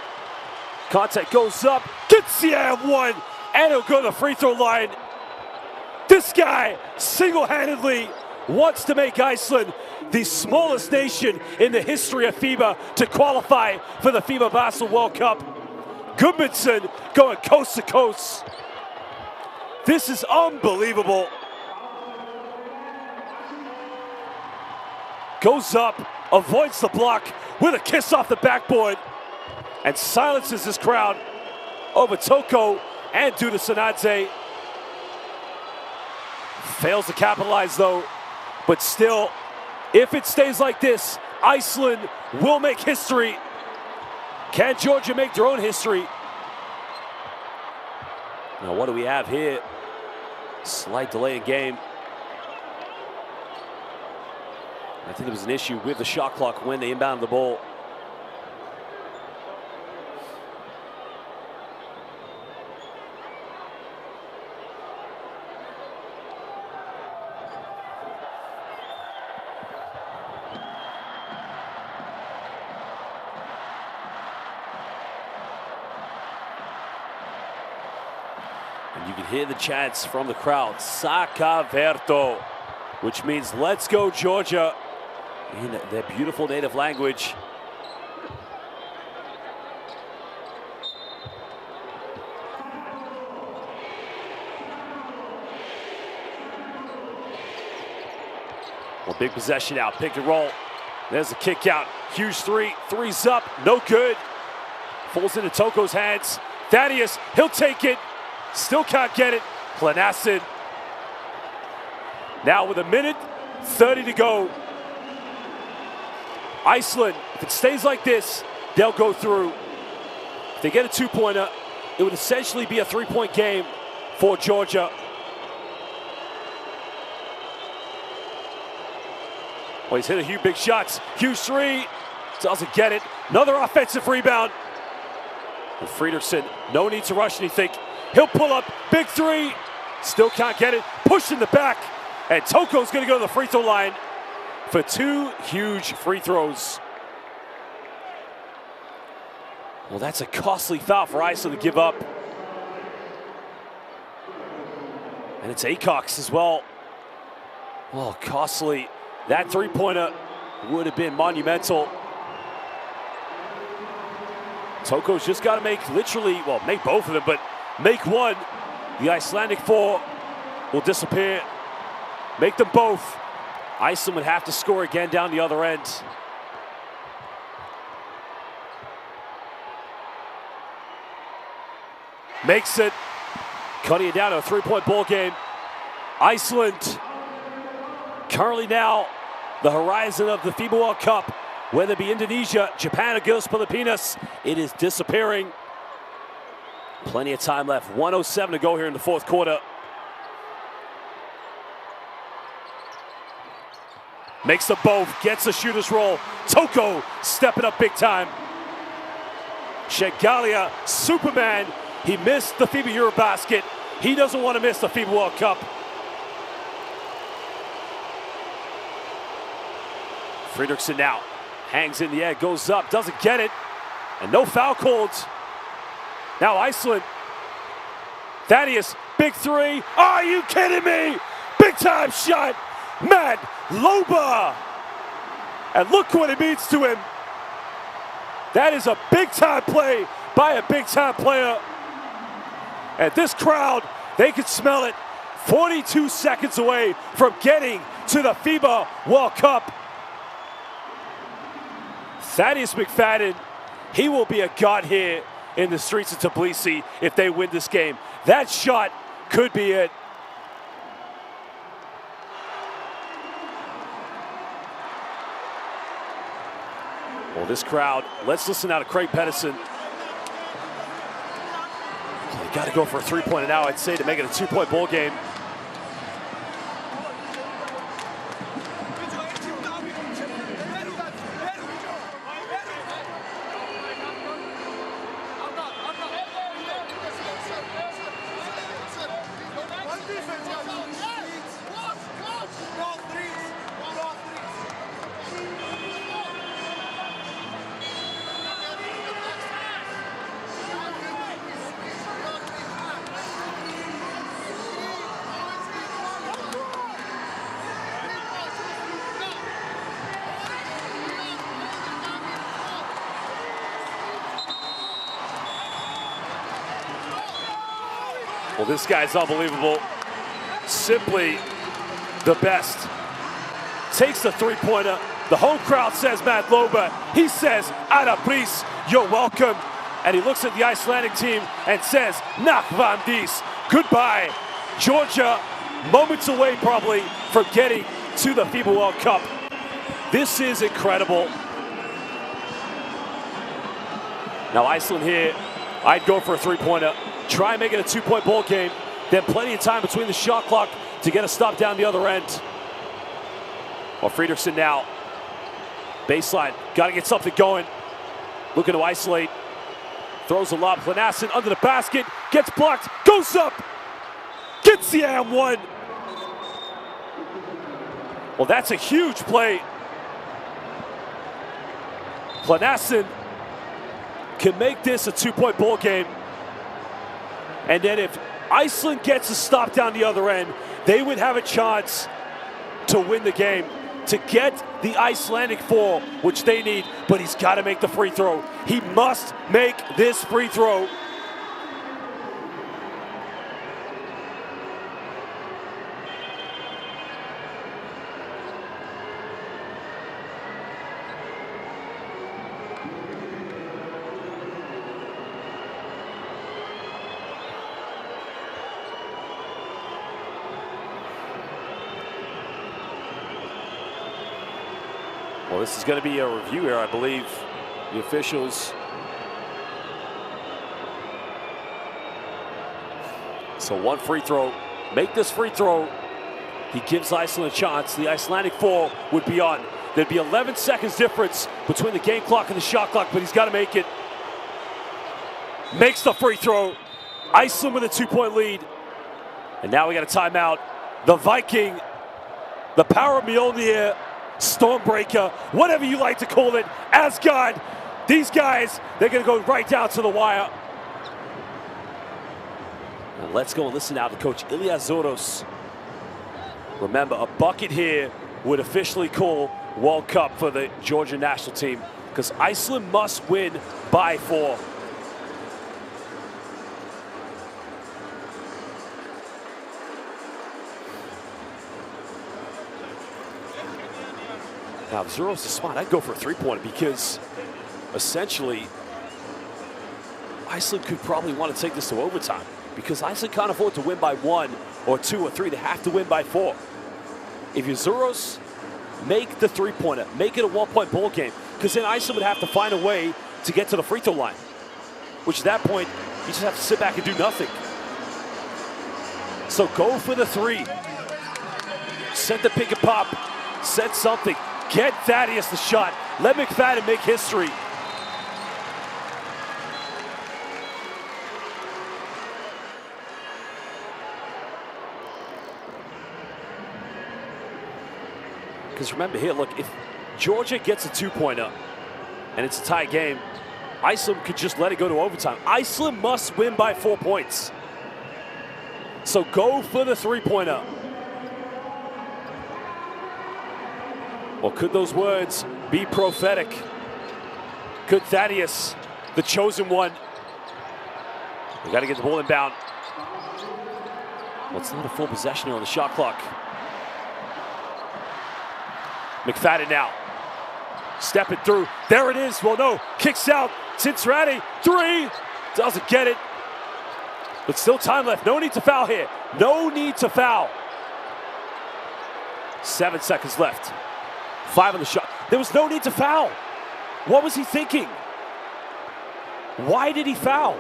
Contact goes up, gets the and one, and he'll go to the free throw line. This guy single-handedly wants to make Iceland the smallest nation in the history of FIBA to qualify for the FIBA Basketball World Cup. Gudmundsson going coast to coast. This is unbelievable. Goes up, avoids the block with a kiss off the backboard, and silences this crowd over Toko and Duda Sanadze. Fails to capitalize though, but still, if it stays like this, Iceland will make history. Can Georgia make their own history? Now what do we have here? Slight delay in game. I think there was an issue with the shot clock when they inbounded the ball. And you can hear the chants from the crowd, Sakaverto, which means let's go Georgia, in their beautiful native language. Well, big possession out, pick and roll. There's a kick out, huge three, three's up, no good. Falls into Toko's hands. Thaddeus, he'll take it. Still can't get it. Planacid. Now with 1:30 to go. Iceland, if it stays like this, they'll go through. If they get a two-pointer, it would essentially be a three-point game for Georgia. Well, he's hit a few big shots. Huge three, doesn't get it. Another offensive rebound. And Friederson, no need to rush anything. He'll pull up, big three, still can't get it. Push in the back, and Toko's gonna go to the free throw line for two huge free throws. Well, that's a costly foul for Iceland to give up. And it's Acox as well. Well, costly. That three-pointer would have been monumental. Toko's just got to make literally, well, make both of them, but make one. The Icelandic four will disappear. Make them both. Iceland would have to score again down the other end. Makes it. Cutting it down to a three-point ball game. Iceland currently now the horizon of the FIBA World Cup, whether it be Indonesia, Japan, or Gilles Filipinas, it is disappearing. Plenty of time left. 1:07 to go here in the fourth quarter. Makes them both, gets the shooter's roll. Toko stepping up big time. Shegalia, Superman. He missed the FIBA Eurobasket. He doesn't want to miss the FIBA World Cup. Friederson now hangs in the air, goes up, doesn't get it, and no foul called. Now Iceland. Thaddeus, big three. Are you kidding me? Big time shot. Matt Loba. And look what it means to him. That is a big time play by a big time player. And this crowd, they can smell it. 42 seconds away from getting to the FIBA World Cup. Thaddeus McFadden, he will be a god here in the streets of Tbilisi if they win this game. That shot could be it. Well, this crowd, let's listen now to Craig Pedersen. They got to go for a three-pointer now, I'd say, to make it a two-point ball game. Well, this guy's unbelievable. Simply the best. Takes the three-pointer. The home crowd says Matt Loba. He says, Ada Pris, you're welcome. And he looks at the Icelandic team and says, Nach van dies. Goodbye. Georgia, moments away probably from getting to the FIBA World Cup. This is incredible. Now Iceland here, I'd go for a three-pointer. try and make it a 2-point ball game. Then plenty of time between the shot clock to get a stop down the other end. Well, Friedrichsen now. Baseline, got to get something going. Looking to isolate. Throws a lob, Planassen under the basket, gets blocked, goes up, gets the and one. Well, that's a huge play. Planassen can make this a 2-point ball game. And then if Iceland gets a stop down the other end, they would have a chance to win the game, to get the Icelandic 4, which they need, but he's got to make the free throw. He must make this free throw. Well, this is going to be a review here, I believe. The officials. So one free throw. Make this free throw. He gives Iceland a chance. The Icelandic 4 would be on. There'd be 11 seconds difference between the game clock and the shot clock, but he's got to make it. Makes the free throw. Iceland with a 2-point lead. And now we got a timeout. The Viking, the power of Mjolnir, Stormbreaker, whatever you like to call it, Asgard. These guys, they're going to go right down to the wire. And let's go and listen now to Coach Ilya Zoros. Remember, a bucket here would officially call World Cup for the Georgia national team, because Iceland must win by 4. Now, if Zoros is smart, I'd go for a 3-pointer, because essentially Iceland could probably want to take this to overtime, because Iceland can't afford to win by 1 or 2 or 3. They have to win by 4. If you're Zoros, make the 3-pointer. Make it a 1-point ball game, because then Iceland would have to find a way to get to the free throw line, which at that point, you just have to sit back and do nothing. So go for the 3. Set the pick and pop. Set something. Get Thaddeus the shot. Let McFadden make history. Because remember here, look, if Georgia gets a 2-pointer and it's a tie game, Iceland could just let it go to overtime. Iceland must win by 4 points. So go for the 3-pointer. Well, could those words be prophetic? Could Thaddeus, the chosen one? We got to get the ball inbound. Well, it's not a full possession here on the shot clock. McFadden now. Stepping through. There it is. Well, no. Kicks out. Cincinnati. 3. Doesn't get it. But still time left. No need to foul here. No need to foul. 7 seconds left. 5 on the shot. There was no need to foul. What was he thinking? Why did he foul?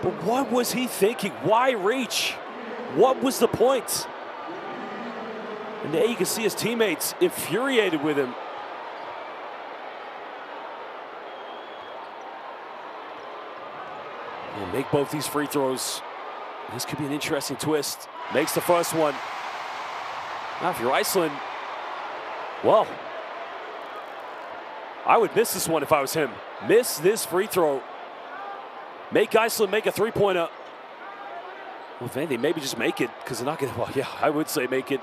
But what was he thinking? Why reach? What was the point? And there you can see his teammates infuriated with him. He'll make both these free throws. This could be an interesting twist. Makes the first one. Now, if you're Iceland, well, I would miss this one if I was him. Miss this free throw. Make Iceland make a 3-pointer. Well, if anything, maybe just make it, because they're not going to, well, yeah, I would say make it.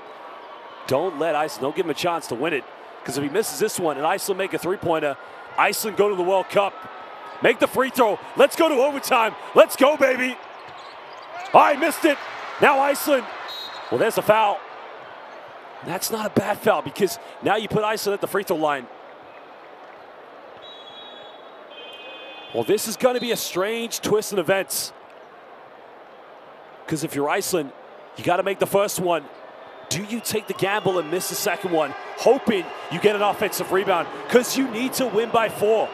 Don't let Iceland, don't give him a chance to win it, because if he misses this one and Iceland make a 3-pointer, Iceland go to the World Cup. Make the free throw. Let's go to overtime. Let's go, baby. Oh, I missed it. Now Iceland. Well, there's a foul. That's not a bad foul, because now you put Iceland at the free throw line. Well, this is going to be a strange twist in events, because if you're Iceland, you got to make the first one. Do you take the gamble and miss the second one, hoping you get an offensive rebound, because you need to win by 4?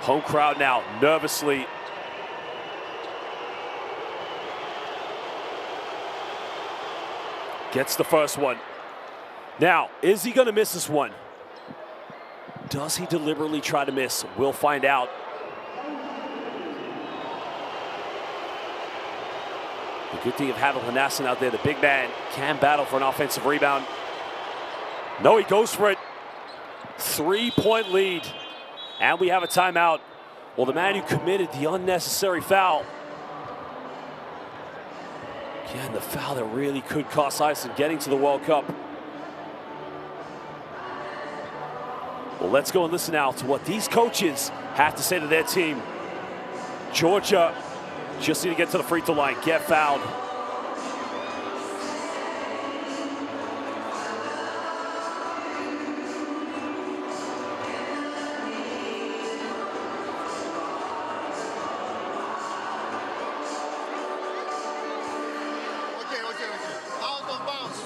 Home crowd now nervously. Gets the first one. Now, is he going to miss this one? Does he deliberately try to miss? We'll find out. The good thing of having Lanassen out there, the big man, can battle for an offensive rebound. No, he goes for it. 3-point lead. And we have a timeout. Well, the man who committed the unnecessary foul. Again, the foul that really could cost Iceland getting to the World Cup. Well, let's go and listen now to what these coaches have to say to their team. Georgia just need to get to the free throw line, get fouled. Out of bounds.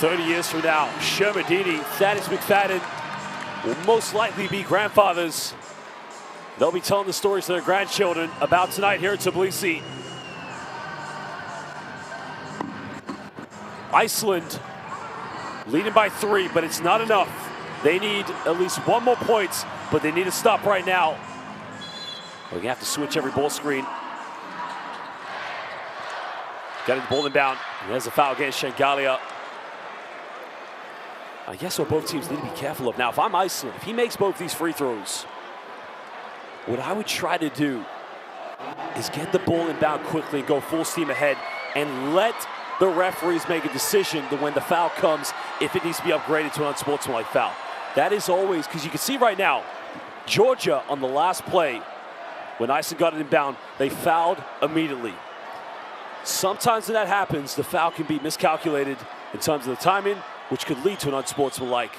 "30 years from now, Shermadini, Thaddeus McFadden will most likely be grandfathers. They'll be telling the stories to their grandchildren about tonight here at Tbilisi. Iceland leading by 3, but it's not enough. They need at least 1 more point, but they need to stop right now. We're gonna have to switch every ball screen. Getting the ball inbound. There's a foul against Shengalia. I guess what both teams need to be careful of now. If I'm Iceland, if he makes both these free throws, what I would try to do is get the ball inbound quickly and go full steam ahead and let the referees make a decision that when the foul comes, if it needs to be upgraded to an unsportsmanlike foul. That is always, because you can see right now, Georgia on the last play, when Iceland got it inbound, they fouled immediately. Sometimes when that happens, the foul can be miscalculated in terms of the timing, which could lead to an unsportsmanlike.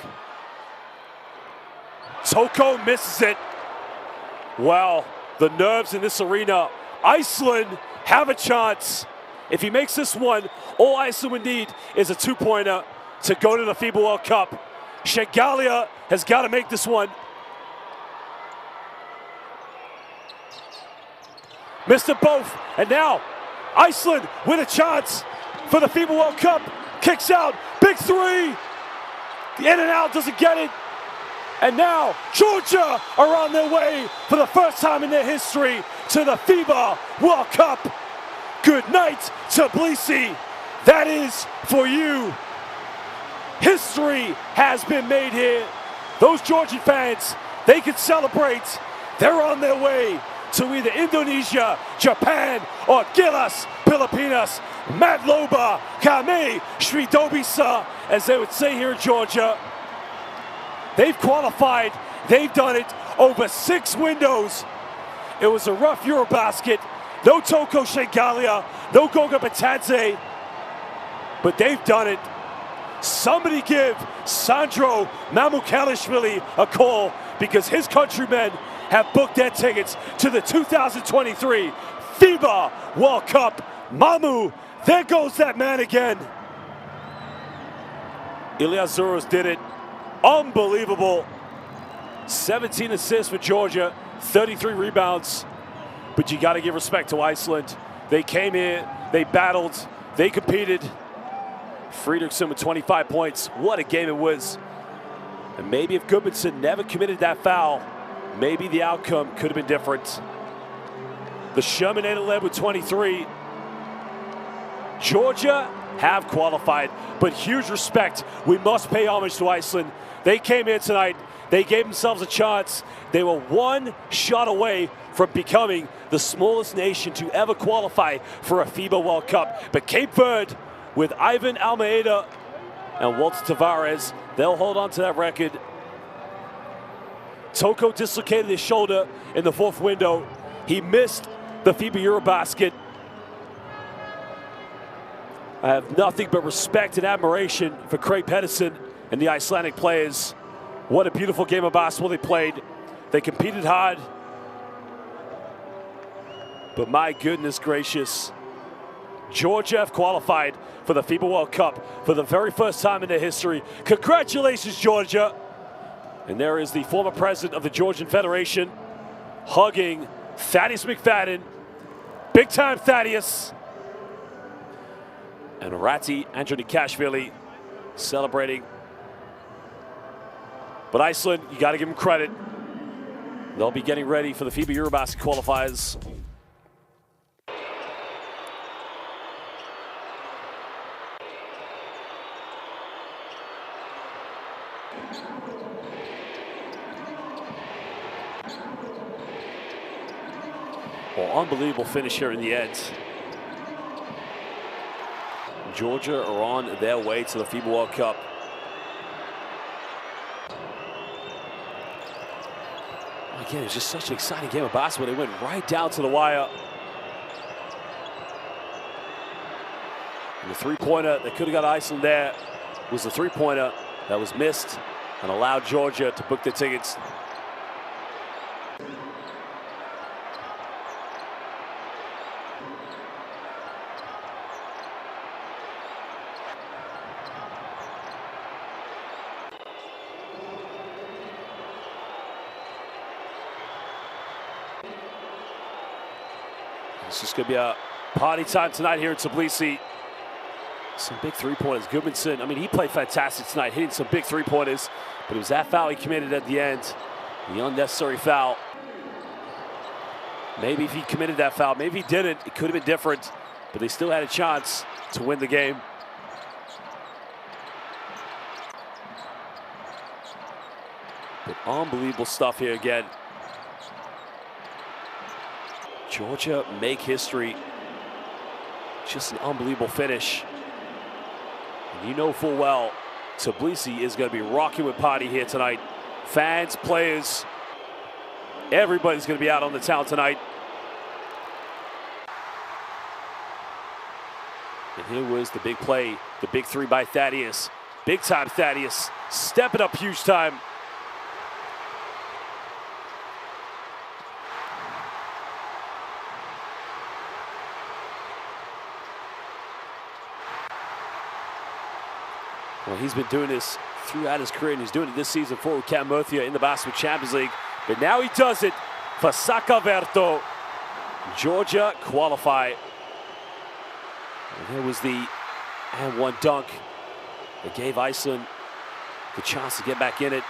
Toko misses it. Wow, the nerves in this arena. Iceland have a chance. If he makes this one, all Iceland would need is a 2-pointer to go to the FIBA World Cup. Shengalia has got to make this one. Missed it both, and now Iceland with a chance for the FIBA World Cup. Kicks out, big 3. In and out, doesn't get it. And now Georgia are on their way for the first time in their history to the FIBA World Cup. Good night, Tbilisi. That is for you. History has been made here. Those Georgian fans, they can celebrate. They're on their way to either Indonesia, Japan, or Gilas, Pilipinas. Madloba, Kame, Shridobisa, as they would say here in Georgia. They've qualified. They've done it over 6 windows. It was a rough Eurobasket. No Toko Shengalia, no Goga Batadze, but they've done it. Somebody give Sandro Mamukelishvili a call, because his countrymen have booked their tickets to the 2023 FIBA World Cup. Mamu, there goes that man again. Iliazuros did it. Unbelievable. 17 assists for Georgia, 33 rebounds. But you got to give respect to Iceland. They came here, they battled, they competed. Fredriksson with 25 points. What a game it was. And maybe if Gudmundsson never committed that foul, maybe the outcome could have been different. The Shermanator led with 23. Georgia have qualified. But huge respect. We must pay homage to Iceland. They came in tonight. They gave themselves a chance. They were one shot away from becoming the smallest nation to ever qualify for a FIBA World Cup. But Cape Verde, with Ivan Almeida and Walter Tavares, they'll hold on to that record. Toko dislocated his shoulder in the fourth window. He missed the FIBA Eurobasket. I have nothing but respect and admiration for Craig Pedersen and the Icelandic players. What a beautiful game of basketball they played. They competed hard. But my goodness gracious, Georgia have qualified for the FIBA World Cup for the very first time in their history. Congratulations, Georgia. And there is the former president of the Georgian Federation hugging Thaddeus McFadden. Big time Thaddeus. And Rati Andronikashvili celebrating. But Iceland, you got to give them credit. They'll be getting ready for the FIBA Eurobasket qualifiers. Well, unbelievable finish here in the end. Georgia are on their way to the FIBA World Cup. Again, it's just such an exciting game of basketball. They went right down to the wire. And the three-pointer that could have got Iceland there was the three-pointer that was missed and allowed Georgia to book their tickets. This is going to be a party time tonight here in Tbilisi. Some big three-pointers. Goodmanson, I mean, he played fantastic tonight, hitting some big three-pointers, but it was that foul he committed at the end, the unnecessary foul. Maybe if he committed that foul, maybe he didn't, it could have been different, but they still had a chance to win the game. But unbelievable stuff here again. Georgia make history. Just an unbelievable finish. And you know full well, Tbilisi is going to be rocking with party here tonight. Fans, players, everybody's going to be out on the town tonight. And here was the big play, the big three by Thaddeus. Big time Thaddeus, stepping up huge time. Well, he's been doing this throughout his career, and he's doing it this season for Camerthia in the Basketball Champions League. But now he does it for Sakaverto. Georgia qualify. And here was the and one dunk that gave Iceland the chance to get back in it.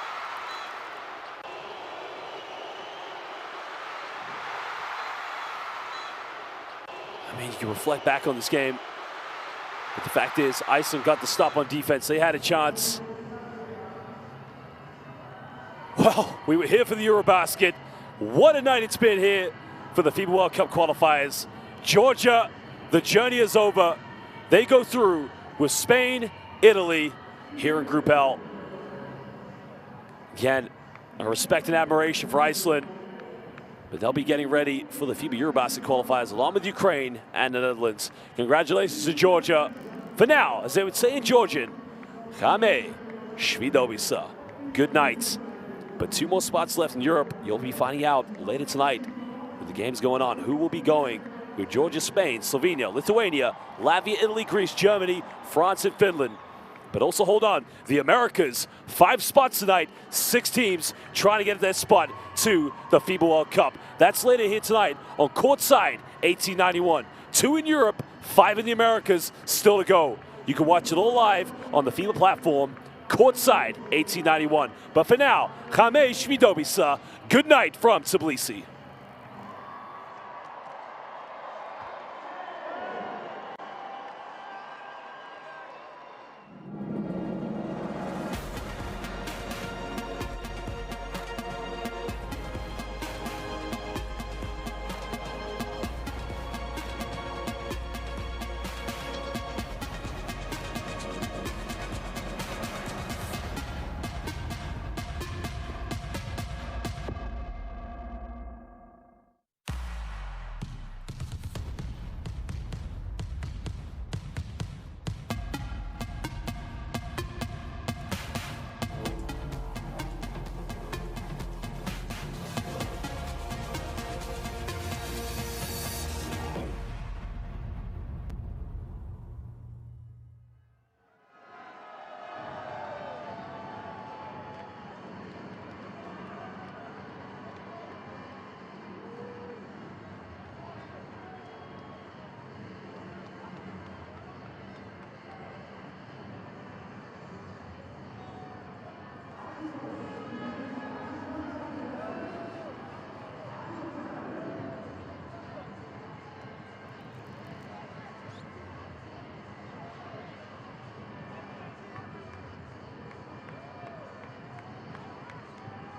I mean, you can reflect back on this game. But the fact is, Iceland got the stop on defense. They had a chance. Well, we were here for the Eurobasket. What a night it's been here for the FIBA World Cup qualifiers. Georgia, the journey is over. They go through with Spain, Italy, here in Group L. Again, a respect and admiration for Iceland. But they'll be getting ready for the FIBA Eurobasket qualifiers along with Ukraine and the Netherlands. Congratulations to Georgia. For now, as they would say in Georgian, Chame Shvidovisa. Good night. But two more spots left in Europe. You'll be finding out later tonight with the games going on. Who will be going with Georgia, Spain, Slovenia, Lithuania, Latvia, Italy, Greece, Germany, France, and Finland. But also hold on, the Americas, 5 spots tonight, 6 teams trying to get their spot to the FIBA World Cup. That's later here tonight on Courtside 1891. 2 in Europe, 5 in the Americas, still to go. You can watch it all live on the FIBA platform, Courtside 1891. But for now, Chame Shvidovisa, good night from Tbilisi.